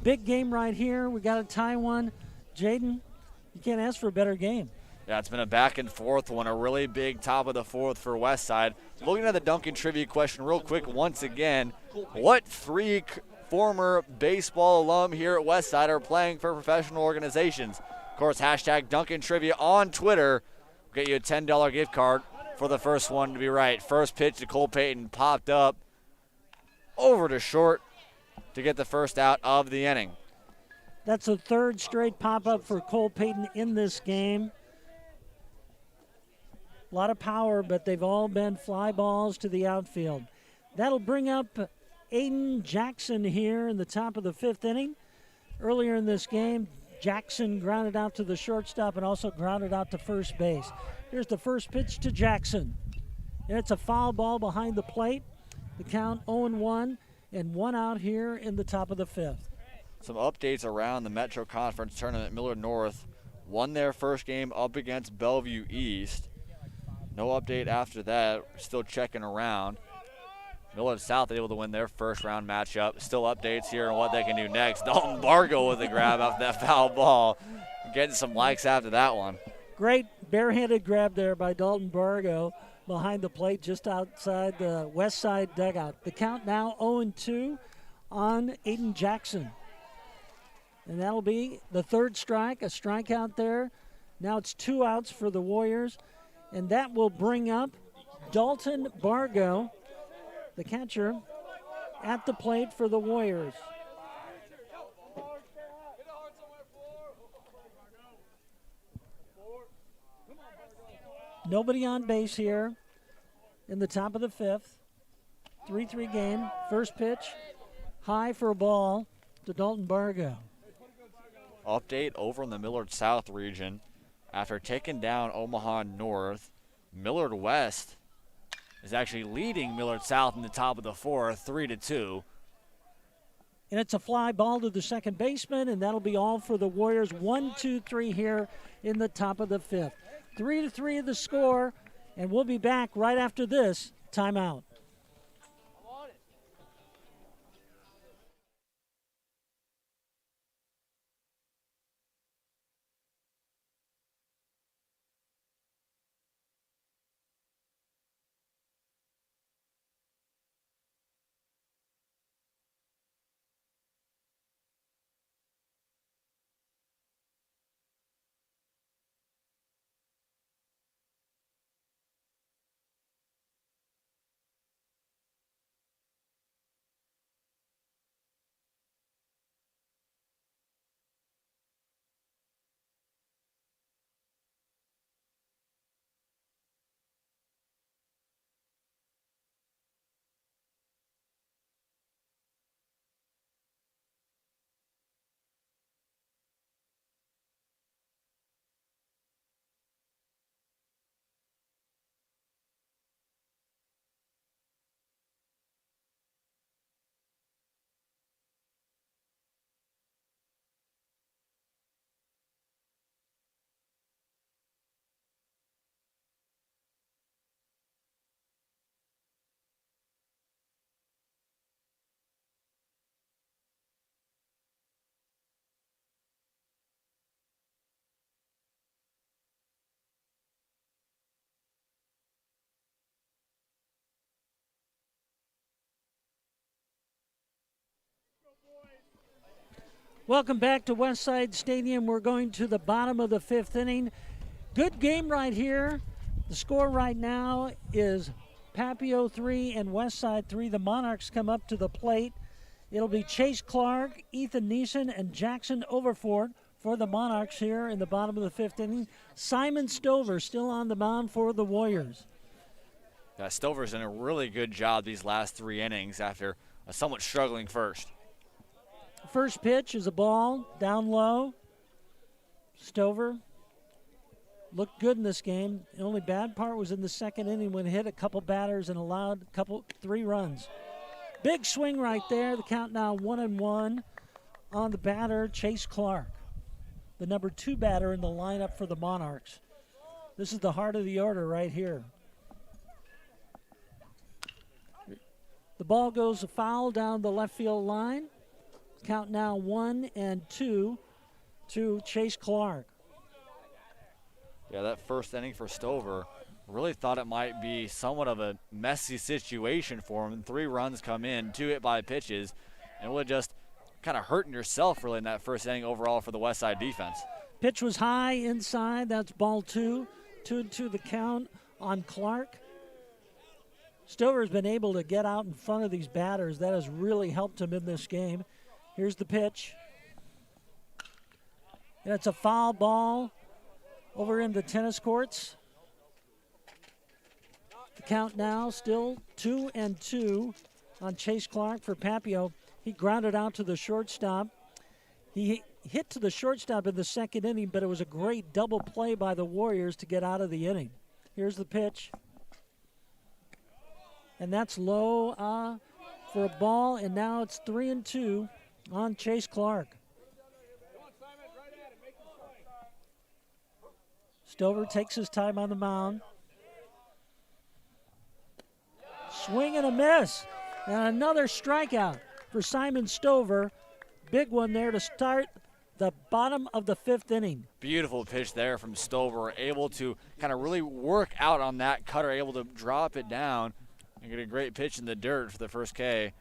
Big game right here. We got a tie one. Jaden, you can't ask for a better game. Yeah, it's been a back and forth one, a really big top of the fourth for Westside. Looking at the Dunkin trivia question real quick once again, what three former baseball alum here at Westside are playing for professional organizations? Of course, hashtag Dunkin trivia on Twitter. We'll get you a $10 gift card for the first one to be right. First pitch to Cole Payton popped up over to short to get the first out of the inning. That's the third straight pop-up for Cole Payton in this game. A lot of power, but they've all been fly balls to the outfield. That'll bring up Aidan Jackson here in the top of the fifth inning. Earlier in this game, Jackson grounded out to the shortstop and also grounded out to first base. Here's the first pitch to Jackson. And it's a foul ball behind the plate. The count 0-1 and one out here in the top of the fifth. Some updates around the Metro Conference Tournament. Millard North won their first game up against Bellevue East. No update after that. Still checking around. Millard South able to win their first round matchup. Still updates here on what they can do next. Dalton Bargo with a grab after that foul ball. Getting some likes after that one. Great barehanded grab there by Dalton Bargo behind the plate just outside the west side dugout. The count now 0-2 on Aidan Jackson. And that'll be the third strike, a strikeout there. Now it's 2 outs for the Warriors. And that will bring up Dalton Bargo, the catcher, at the plate for the Warriors. Nobody on base here in the top of the fifth. 3-3 game. First pitch, high for a ball to Dalton Bargo. Update over in the Millard South region. After taking down Omaha North, Millard West is actually leading Millard South in the top of the fourth, 3-2. And it's a fly ball to the second baseman, and that'll be all for the Warriors. 1-2-3 here in the top of the fifth. 3-3 the score, and we'll be back right after this timeout. Welcome back to Westside Stadium. We're going to the bottom of the fifth inning. Good game right here. The score right now is Papio 3 and Westside 3. The Monarchs come up to the plate. It'll be Chase Clark, Ethan Neeson, and Jackson Overford for the Monarchs here in the bottom of the fifth inning. Simon Stover still on the mound for the Warriors. Yeah, Stover's done a really good job these last 3 innings after a somewhat struggling first. First pitch is a ball down low. Stover looked good in this game. The only bad part was in the second inning when he hit a couple batters and allowed 3 runs. Big swing right there. The count now 1-1 on the batter, Chase Clark, the number 2 batter in the lineup for the Monarchs. This is the heart of the order right here. The ball goes foul down the left field line. Count now 1-2 to Chase Clark. Yeah, that first inning for Stover, really thought it might be somewhat of a messy situation for him. 3 runs come in, 2 hit by pitches, and would just kind of hurting yourself really in that first inning overall for the Westside defense. Pitch was high inside. That's ball 2. 2-2 the count on Clark. Stover's been able to get out in front of these batters. That has really helped him in this game. Here's the pitch. And it's a foul ball over in the tennis courts. The count now still 2-2 on Chase Clark for Papio. He grounded out to the shortstop. He hit to the shortstop in the second inning, but it was a great double play by the Warriors to get out of the inning. Here's the pitch. And that's low for a ball, and now it's 3-2 on Chase Clark. Stover takes his time on the mound. Swing and a miss. And another strikeout for Simon Stover. Big one there to start the bottom of the 5th inning. Beautiful pitch there from Stover, able to kind of really work out on that cutter, able to drop it down and get a great pitch in the dirt for the first K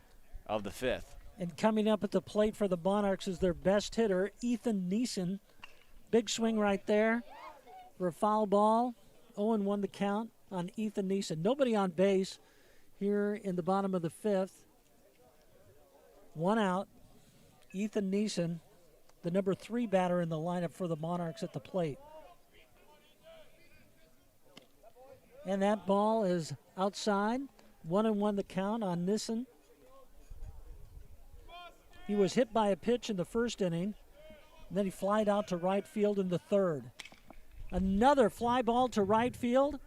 of the 5th. And coming up at the plate for the Monarchs is their best hitter, Ethan Neeson. Big swing right there for a foul ball. 0-1 the count on Ethan Neeson. Nobody on base here in the bottom of the 5th. 1 out. Ethan Neeson, the number 3 batter in the lineup for the Monarchs at the plate. And that ball is outside. 1-1 the count on Neeson. He was hit by a pitch in the first inning. And then he flied out to right field in the 3rd. Another fly ball to right field.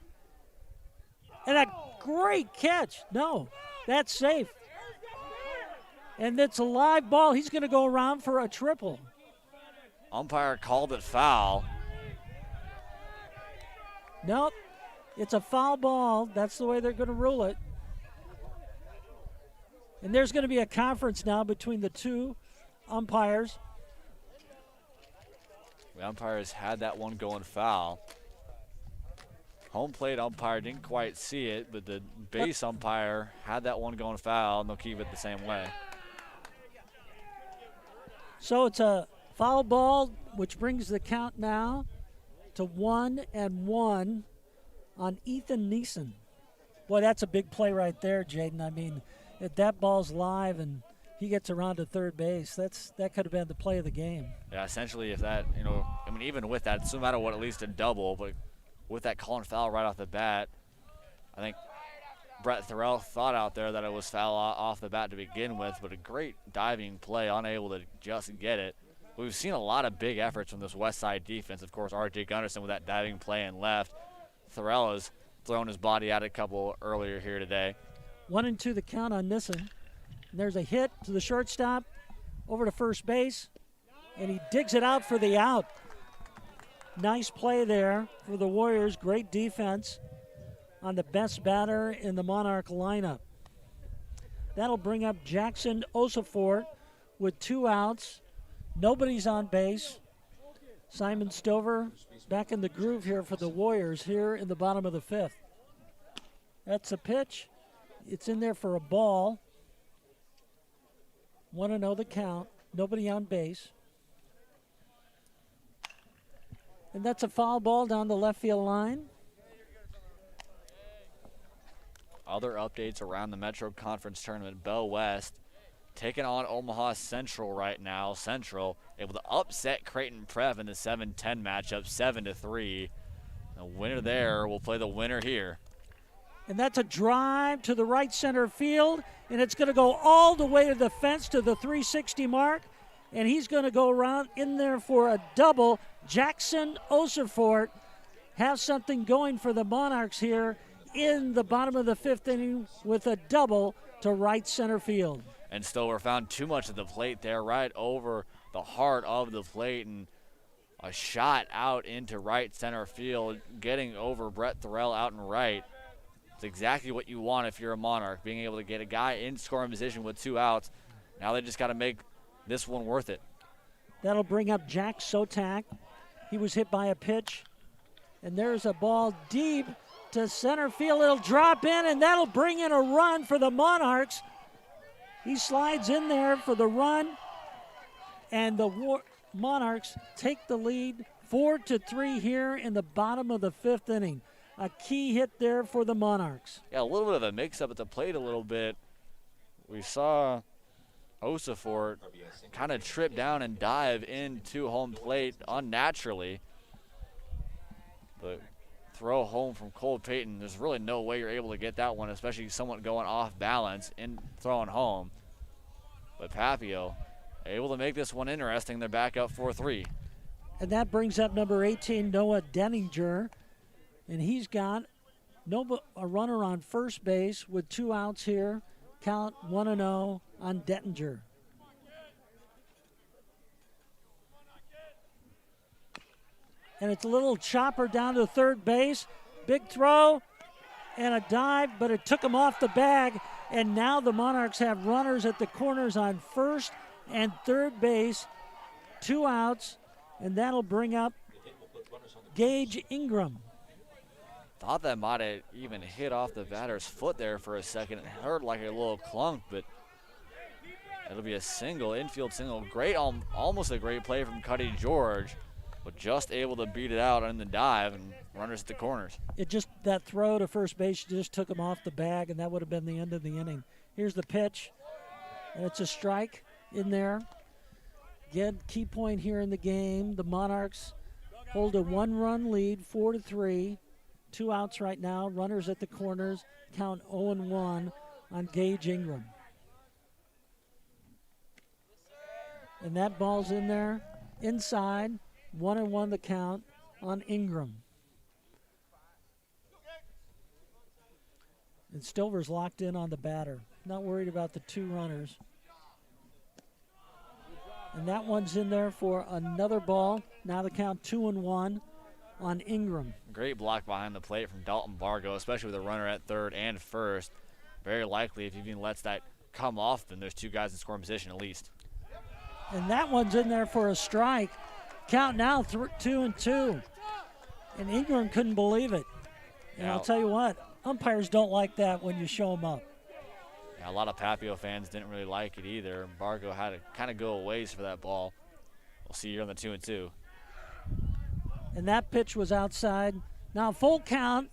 And a great catch. No, that's safe. And it's a live ball. He's going to go around for a triple. Umpire called it foul. Nope, it's a foul ball. That's the way they're going to rule it. And there's going to be a conference now between the 2 umpires. The umpires had that one going foul. Home plate umpire didn't quite see it, but the base umpire had that one going foul, and they'll keep it the same way. So it's a foul ball, which brings the count now to 1-1 on Ethan Neeson. Boy, that's a big play right there, Jaden. I mean, if that ball's live and he gets around to third base, that could have been the play of the game. Yeah, essentially, if that, I mean, even with that, it's no matter what, at least a double, but with that calling foul right off the bat, I think Brett Thorell thought out there that it was foul off the bat to begin with, but a great diving play, unable to just get it. We've seen a lot of big efforts from this Westside defense. Of course, R.J. Gunderson with that diving play and left. Thorell has thrown his body out a couple earlier here today. 1-2 the count on Nissen. And there's a hit to the shortstop, over to first base, and he digs it out for the out. Nice play there for the Warriors. Great defense on the best batter in the Monarch lineup. That'll bring up Jackson Osafort with 2 outs. Nobody's on base. Simon Stover back in the groove here for the Warriors here in the bottom of the 5th. That's a pitch. It's in there for a ball. 1-0 the count. Nobody on base. And that's a foul ball down the left field line. Other updates around the Metro Conference Tournament. Bell West taking on Omaha Central right now. Central able to upset Creighton Prep in the 7-10 matchup, 7-3. The winner there will play the winner here. And that's a drive to the right center field, and it's going to go all the way to the fence to the 360 mark, and he's going to go around in there for a double. Jackson Osafort has something going for the Monarchs here in the bottom of the 5th inning with a double to right center field. And Stover found too much of the plate there, right over the heart of the plate, and a shot out into right center field, getting over Brett Thorell out and right. It's exactly what you want if you're a Monarch, being able to get a guy in scoring position with 2 outs. Now they just got to make this one worth it. That'll bring up Jack Sotak. He was hit by a pitch And there's a ball deep to center field. It'll drop in, and that'll bring in a run for the Monarchs. He slides in there for the run, and the Monarchs take the lead 4-3 here in the bottom of the 5th inning. A key hit there for the Monarchs. Yeah, a little bit of a mix-up at the plate a little bit. We saw Osafort kind of trip down and dive into home plate unnaturally. But throw home from Cole Payton, there's really no way you're able to get that one, especially someone going off balance and throwing home. But Papio able to make this one interesting. They're back up 4-3. And that brings up number 18, Noah Denninger. And he's got a runner on first base with 2 outs here. Count 1-0 on Denninger. And it's a little chopper down to third base. Big throw and a dive, but it took him off the bag. And now the Monarchs have runners at the corners on first and third base. 2 outs, and that'll bring up Gage Ingram. Thought that might have even hit off the batter's foot there for a second. It hurt like a little clunk, but it'll be a single, infield single. Great, almost a great play from Kade George, but just able to beat it out on the dive and runners at the corners. That throw to first base just took him off the bag, and that would have been the end of the inning. Here's the pitch, and it's a strike in there. Again, key point here in the game. The Monarchs hold a 1-run lead, 4-3. 2 outs right now, runners at the corners, count 0-1 on Gage Ingram. And that ball's in there, inside, 1-1 the count on Ingram. And Stover's locked in on the batter, not worried about the 2 runners. And that one's in there for another ball. Now the count 2-1 on Ingram. Great block behind the plate from Dalton Bargo, especially with a runner at third and first. Very likely if he even lets that come off, then there's 2 guys in scoring position at least. And that one's in there for a strike. Count now 2-2. And Ingram couldn't believe it. And Yeah. I'll tell you what, umpires don't like that when you show them up. Yeah, a lot of Papio fans didn't really like it either. Bargo had to kind of go a ways for that ball. We'll see you on the 2-2. And that pitch was outside. Now full count,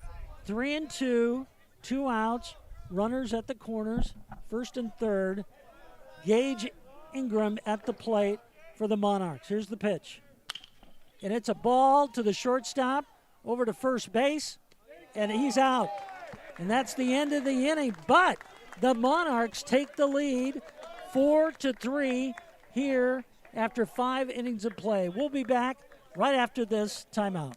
3-2, 2 outs, runners at the corners, first and third. Gage Ingram at the plate for the Monarchs. Here's the pitch. And it's a ball to the shortstop, over to first base, and he's out. And that's the end of the inning. But the Monarchs take the lead 4-3 here after 5 innings of play. We'll be back right after this timeout.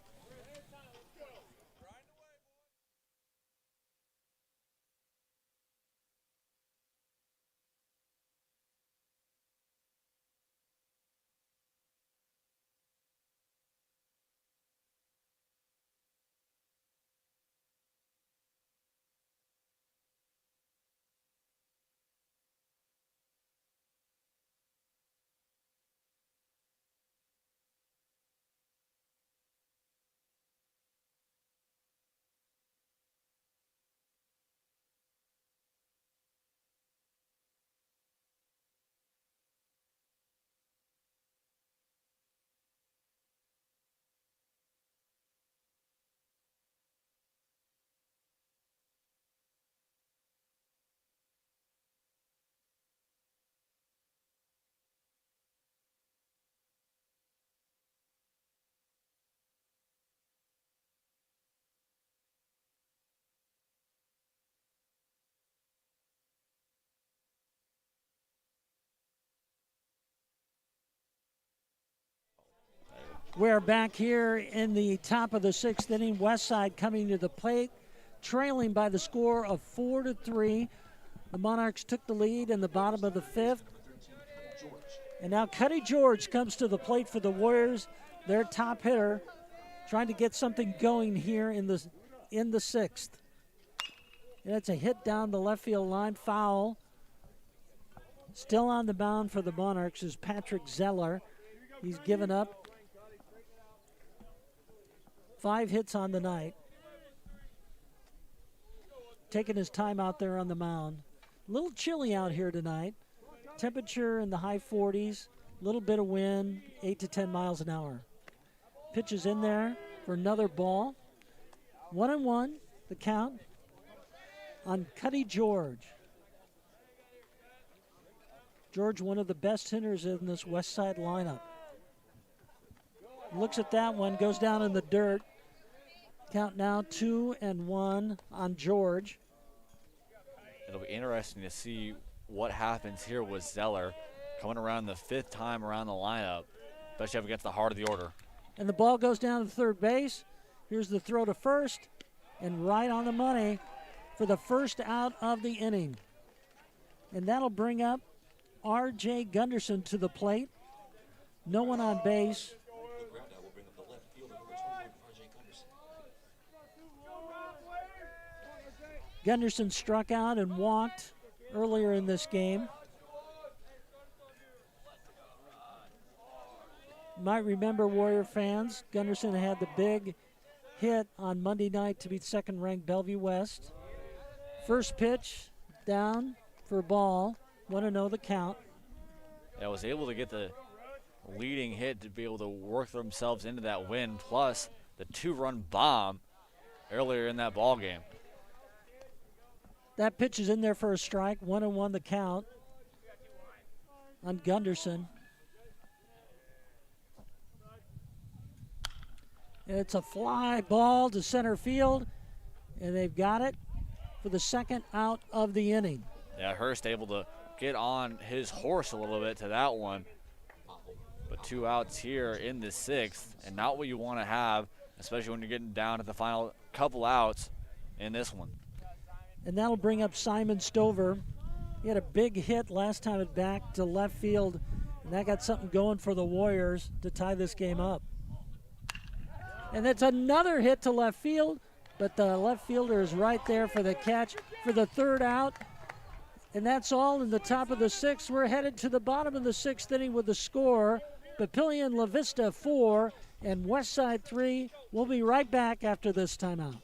We're back here in the top of the 6th inning. Westside coming to the plate, trailing by the score of 4-3. The Monarchs took the lead in the bottom of the 5th. And now Kade George comes to the plate for the Warriors, their top hitter, trying to get something going here in the 6th. And it's a hit down the left field line, foul. Still on the mound for the Monarchs is Patrick Zeller. He's given up 5 hits on the night. Taking his time out there on the mound. A little chilly out here tonight. Temperature in the high 40s. A little bit of wind, 8 to 10 miles an hour. Pitch is in there for another ball. 1-1, the count on Kade George. George, one of the best hitters in this Westside lineup. Looks at that one, goes down in the dirt. Count now 2-1 on George. It'll be interesting to see what happens here with Zeller coming around the 5th time around the lineup, especially up against the heart of the order. And the ball goes down to third base. Here's the throw to first, and right on the money for the first out of the inning. And that'll bring up R.J. Gunderson to the plate. No one on base. Gunderson struck out and walked earlier in this game. You might remember, Warrior fans, Gunderson had the big hit on Monday night to beat second-ranked Bellevue West. First pitch, down for a ball. 1-0 the count. I was able to get the leading hit to be able to work themselves into that win, plus the 2-run bomb earlier in that ball game. That pitch is in there for a strike. 1-1 the count on Gunderson. It's a fly ball to center field, and they've got it for the second out of the inning. Yeah, Hearst able to get on his horse a little bit to that one. But 2 outs here in the 6th, and not what you want to have, especially when you're getting down to the final couple outs in this one. And that'll bring up Simon Stover. He had a big hit last time at back to left field, and that got something going for the Warriors to tie this game up. And it's another hit to left field, but the left fielder is right there for the catch for the third out. And that's all in the top of the 6th. We're headed to the bottom of the 6th inning with the score. Papillion-La Vista 4 and Westside 3. We'll be right back after this timeout.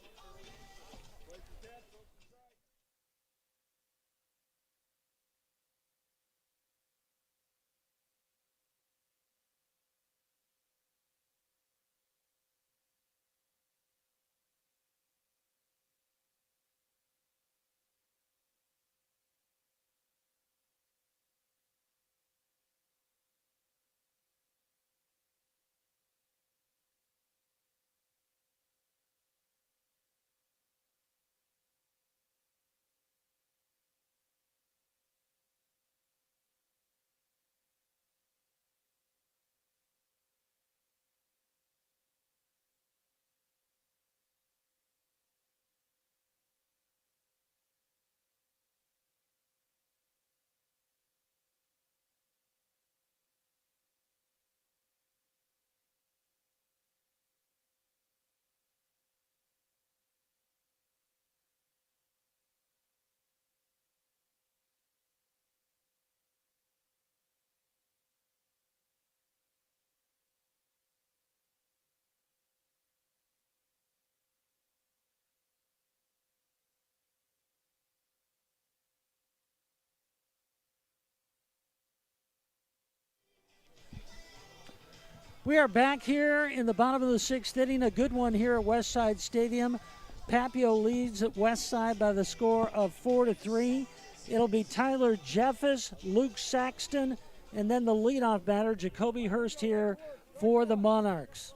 We are back here in the bottom of the 6th inning. A good one here at Westside Stadium. Papio leads at Westside by the score of 4-3. It'll be Tyler Jeffus, Luke Saxton, and then the leadoff batter, Jacoby Hearst, here for the Monarchs.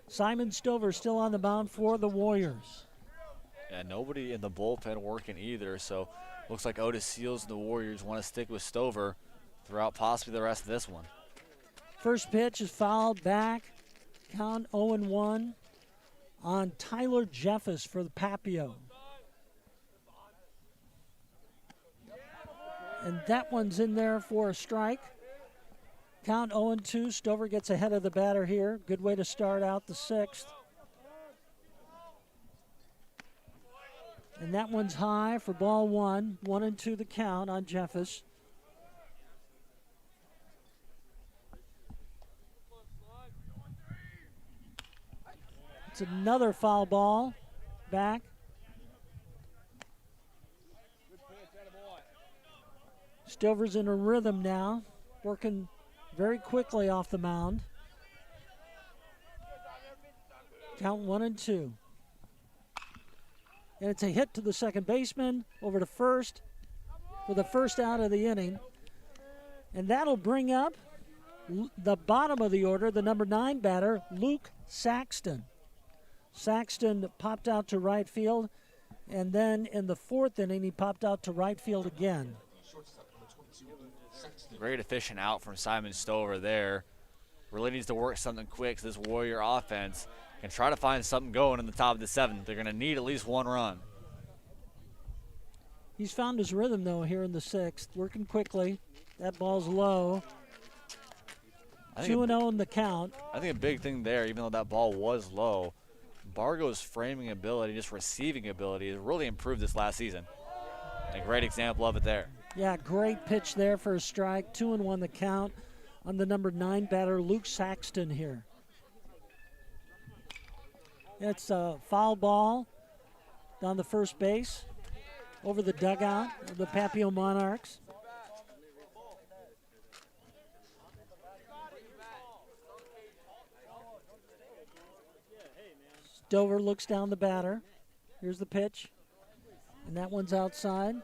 Simon Stover still on the mound for the Warriors. And nobody in the bullpen working either, so looks like Otis Seals and the Warriors want to stick with Stover throughout possibly the rest of this one. First pitch is fouled back. Count 0-1 on Tyler Jeffus for the Papio. And that one's in there for a strike. Count 0-2. Stover gets ahead of the batter here. Good way to start out the 6th. And that one's high for ball 1. 1-2 the count on Jeffus. It's another foul ball back. Stover's in a rhythm now, working very quickly off the mound. Count 1-2. And it's a hit to the second baseman, over to first for the first out of the inning. And that'll bring up the bottom of the order, the number 9 batter, Luke Saxton. Saxton popped out to right field, and then in the 4th inning, he popped out to right field again. Great efficient out from Simon Stover there. Really needs to work something quick so this Warrior offense can try to find something going in the top of the 7th. They're going to need at least 1 run. He's found his rhythm, though, here in the 6th, working quickly. That ball's low. 2-0 in the count. I think a big thing there, even though that ball was low, Bargo's framing ability, just receiving ability, has really improved this last season. A great example of it there. Yeah, great pitch there for a strike. 2-1 the count on the number 9 batter, Luke Saxton here. It's a foul ball down the first base over the dugout of the Papillion Monarchs. Stover looks down the batter. Here's the pitch. And that one's outside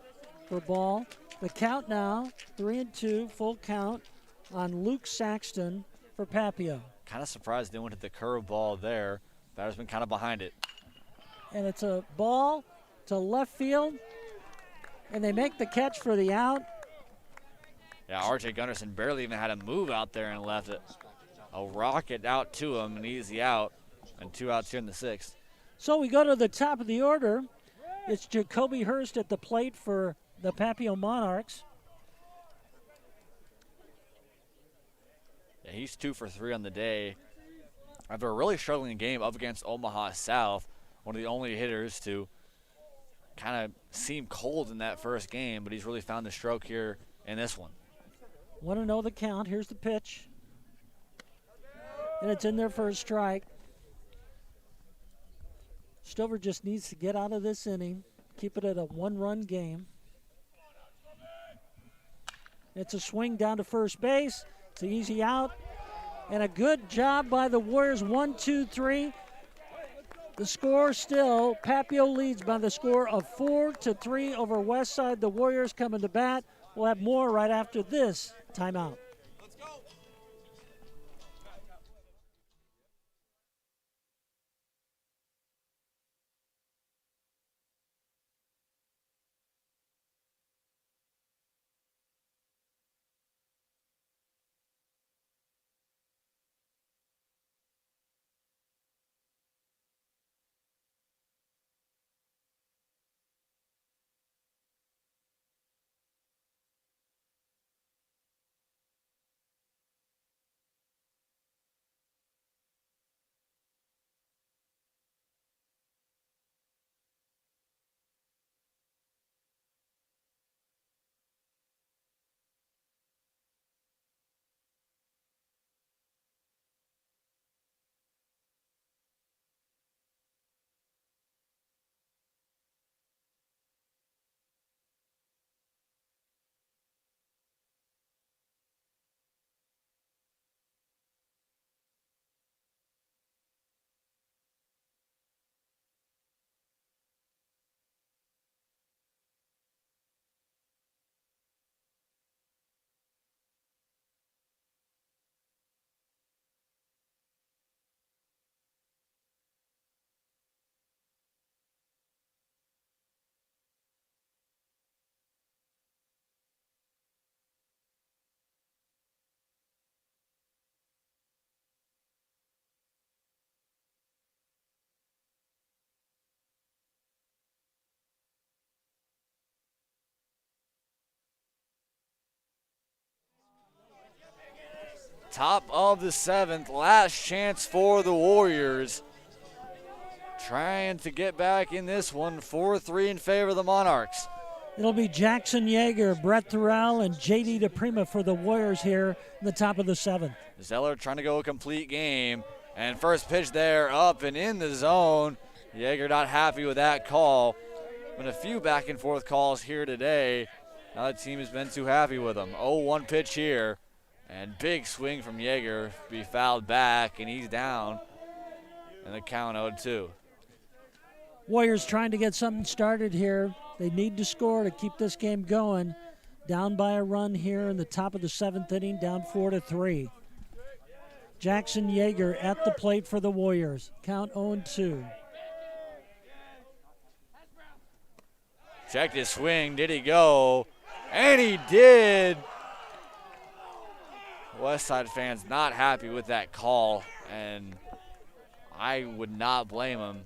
for a ball. The count now, 3-2, full count on Luke Saxton for Papio. Kind of surprised they went to the curve ball there. Batter's been kind of behind it. And it's a ball to left field. And they make the catch for the out. Yeah, R.J. Gunderson barely even had a move out there and left it. A rocket out to him, an easy out. And 2 outs here in the 6th. So we go to the top of the order. It's Jacoby Hearst at the plate for the Papillion Monarchs. Yeah, he's 2 for 3 on the day. After a really struggling game up against Omaha South, one of the only hitters to kind of seem cold in that first game, but he's really found the stroke here in this one. 1-0 the count. Here's the pitch. And it's in there for a strike. Stover just needs to get out of this inning, keep it at a 1-run game. It's a swing down to first base. It's an easy out. And a good job by the Warriors, 1-2-3. The score still, Papio leads by the score of 4-3 over Westside. The Warriors coming to bat. We'll have more right after this timeout. Top of the 7th, last chance for the Warriors. Trying to get back in this one, 4-3 in favor of the Monarchs. It'll be Jackson Yeager, Brett Thurell, and J.D. DePrima for the Warriors here in the top of the 7th. Zeller trying to go a complete game, And first pitch there, up and in the zone. Yeager not happy with that call. Been a few back and forth calls here today. Now the team has been too happy with them. 0-1 pitch here. And big swing from Yeager. Be fouled back, and he's down. And the count 0-2. Warriors trying to get something started here. They need to score to keep this game going. Down by a run here in the top of the 7th inning, down 4-3. Jackson Yeager at the plate for the Warriors. Count 0-2. Checked his swing. Did he go? And he did. Westside fans not happy with that call, and I would not blame him.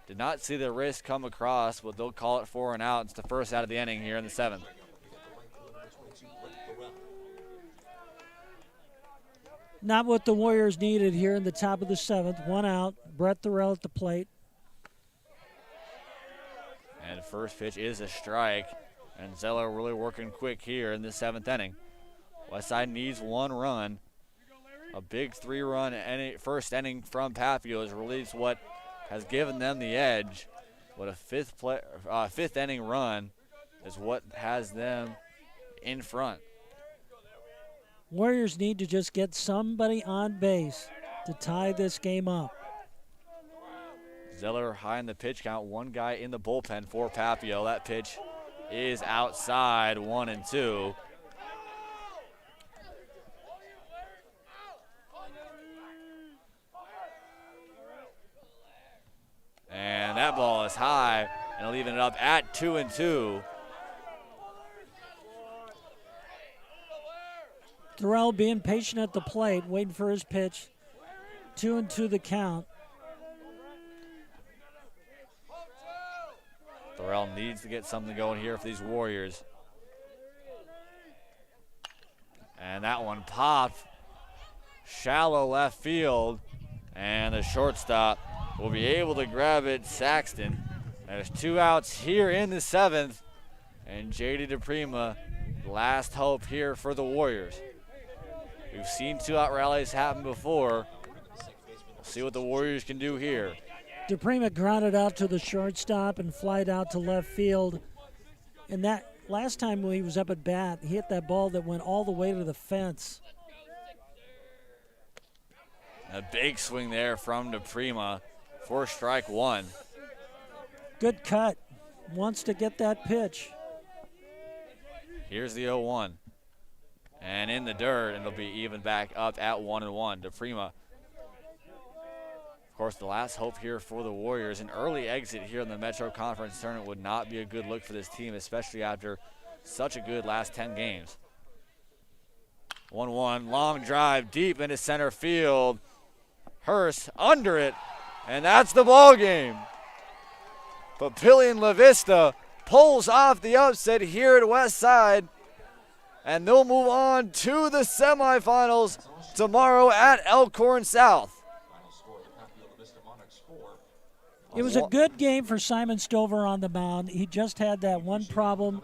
Did not see the wrist come across, but they'll call it 4 and out. It's the first out of the inning here in the 7th. Not what the Warriors needed here in the top of the 7th. 1 out. Brett Thorell at the plate. And first pitch is a strike. And Zeller really working quick here in the 7th inning. Westside needs 1 run. A big 3-run first inning from Papillion is really what has given them the edge. But a fifth inning run is what has them in front. Warriors need to just get somebody on base to tie this game up. Zeller high in the pitch count. 1 guy in the bullpen for Papillion. That pitch is outside, 1-2. And that ball is high and leaving it up at 2-2. Thorell being patient at the plate, waiting for his pitch. 2-2 the count. Thorell needs to get something going here for these Warriors. And that one popped. Shallow left field. And the shortstop will be able to grab it, Saxton. There's 2 outs here in the 7th. And J.D. DePrima, last hope here for the Warriors. We've seen 2-out rallies happen before. We'll see what the Warriors can do here. DePrima grounded out to the shortstop and flied out to left field. And that last time when he was up at bat, he hit that ball that went all the way to the fence. A big swing there from DePrima for strike 1. Good cut. Wants to get that pitch. Here's the 0-1. And in the dirt, and it'll be even back up at 1-1. DePrima, of course, the last hope here for the Warriors. An early exit here in the Metro Conference Tournament would not be a good look for this team, especially after such a good last 10 games. 1-1, long drive deep into center field. Hearst under it, and that's the ball game. Papillion-La Vista pulls off the upset here at Westside, and they'll move on to the semifinals tomorrow at Elkhorn South. It was a good game for Simon Stover on the mound. He just had that one problem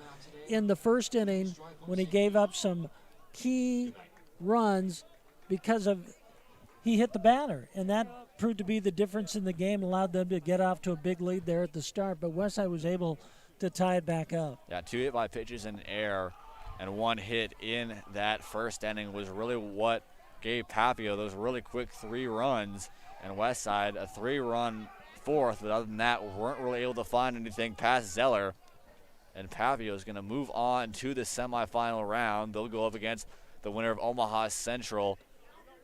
in the first inning when he gave up some key runs because of he hit the batter, and that proved to be the difference in the game, allowed them to get off to a big lead there at the start, but Westside was able to tie it back up. Yeah, 2 hit by pitches in air and 1 hit in that first inning was really what gave Papillion those really quick 3 runs, and Westside a 3-run fourth, but other than that, weren't really able to find anything past Zeller. And Papillion is going to move on to the semifinal round. They'll go up against the winner of Omaha Central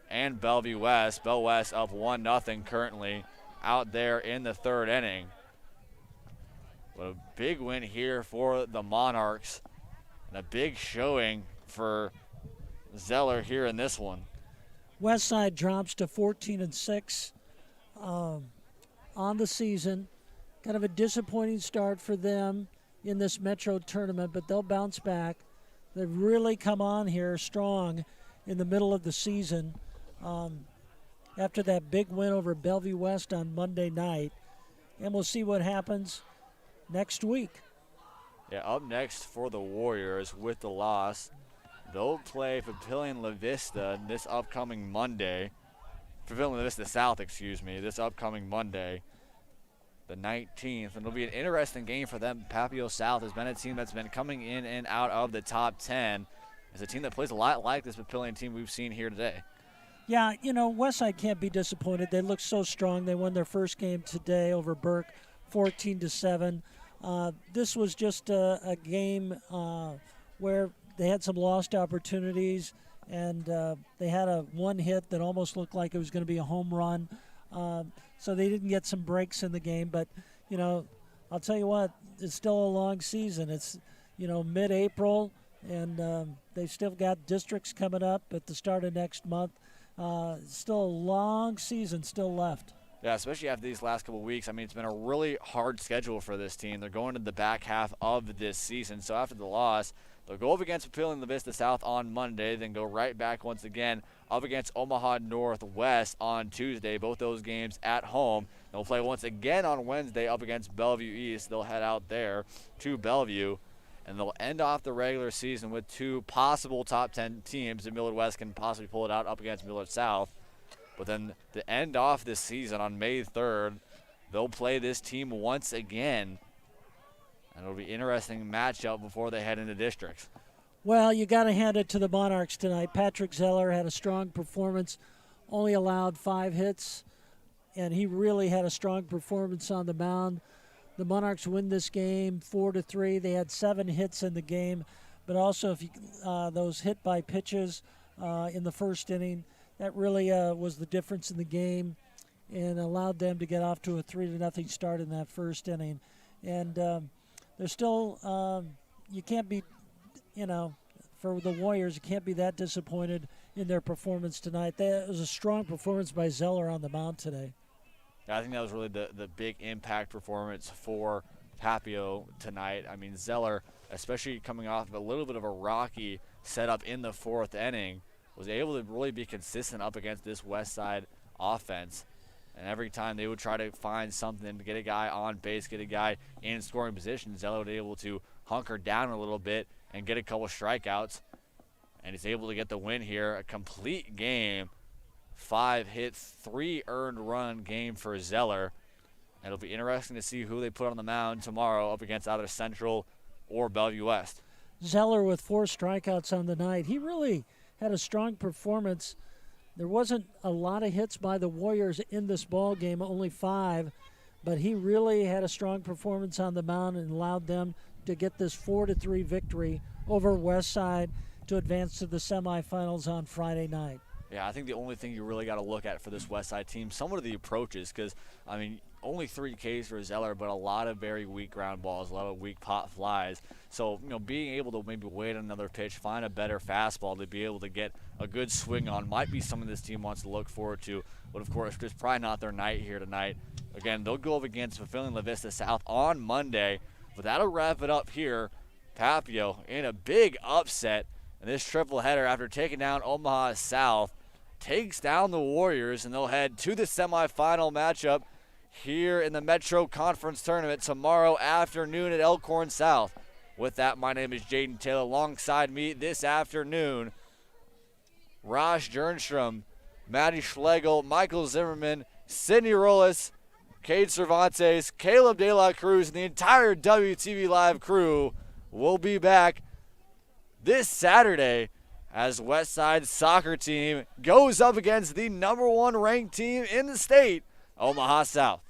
and Bellevue West. Bell West up 1-0 currently out there in the 3rd inning. But a big win here for the Monarchs and a big showing for Zeller here in this one. Westside drops to 14-6 on the season. Kind of a disappointing start for them in this Metro tournament, but they'll bounce back. They've really come on here strong in the middle of the season after that big win over Bellevue West on Monday night. And we'll see what happens next week. Yeah, up next for the Warriors with the loss, they'll play Papillion-La Vista this upcoming Monday Papillion-La Vista South, this upcoming Monday, the 19th. And it'll be an interesting game for them. Papillion South has been a team that's been coming in and out of the top 10. It's a team that plays a lot like this Papillion team we've seen here today. Yeah, Westside can't be disappointed. They look so strong. They won their first game today over Burke, 14-7. This was just a game where they had some lost opportunities, and they had a one hit that almost looked like it was going to be a home run. So they didn't get some breaks in the game. But, I'll tell you what, it's still a long season. It's, mid-April, and they've still got districts coming up at the start of next month. Still a long season still left. Yeah, especially after these last couple of weeks. I mean, it's been a really hard schedule for this team. They're going to the back half of this season. So after the loss, they'll go up against Papillion-La Vista South on Monday, then go right back once again up against Omaha Northwest on Tuesday. Both those games at home. They'll play once again on Wednesday up against Bellevue East. They'll head out there to Bellevue. And they'll end off the regular season with two possible top 10 teams. And Millard West can possibly pull it out up against Millard South. But then to end off this season on May 3rd, they'll play this team once again. And it'll be an interesting matchup before they head into districts. Well, you got to hand it to the Monarchs tonight. Patrick Zeller had a strong performance, only allowed 5 hits, and he really had a strong performance on the mound. The Monarchs win this game 4-3. They had 7 hits in the game, but also if you, those hit by pitches in the first inning, that really was the difference in the game and allowed them to get off to a 3-0 start in that first inning. And they're still, you can't be, for the Warriors, you can't be that disappointed in their performance tonight. That was a strong performance by Zeller on the mound today. I think that was really the big impact performance for Papio tonight. I mean, Zeller, especially coming off of a little bit of a rocky setup in the 4th inning, was able to really be consistent up against this Westside offense. And every time they would try to find something to get a guy on base, get a guy in scoring position, Zeller was able to hunker down a little bit and get a couple strikeouts. And he's able to get the win here, a complete game. 5 hits, 3 earned run game for Zeller. And it'll be interesting to see who they put on the mound tomorrow up against either Central or Bellevue West. Zeller with 4 strikeouts on the night. He really had a strong performance. There wasn't a lot of hits by the Warriors in this ball game, only 5, but he really had a strong performance on the mound and allowed them to get this 4-3 victory over Westside to advance to the semifinals on Friday night. Yeah, I think the only thing you really got to look at for this Westside team, some of the approaches, because, I mean, only 3 Ks for Zeller, but a lot of very weak ground balls, a lot of weak pop flies. So, being able to maybe wait another pitch, find a better fastball to be able to get a good swing on might be something this team wants to look forward to. But, of course, it's probably not their night here tonight. Again, they'll go up against Papillion-La Vista South on Monday. But that'll wrap it up here. Papio in a big upset. And this triple header after taking down Omaha South takes down the Warriors, and they'll head to the semifinal matchup here in the Metro Conference Tournament tomorrow afternoon at Elkhorn South. With that, my name is Jaden Taylor. Alongside me this afternoon, Rosh Jernstrom, Maddie Schlegel, Michael Zimmerman, Sydney Rollis, Cade Cervantes, Caleb De La Cruz, and the entire WTV Live crew will be back this Saturday as Westside's soccer team goes up against the #1 ranked team in the state, Omaha South.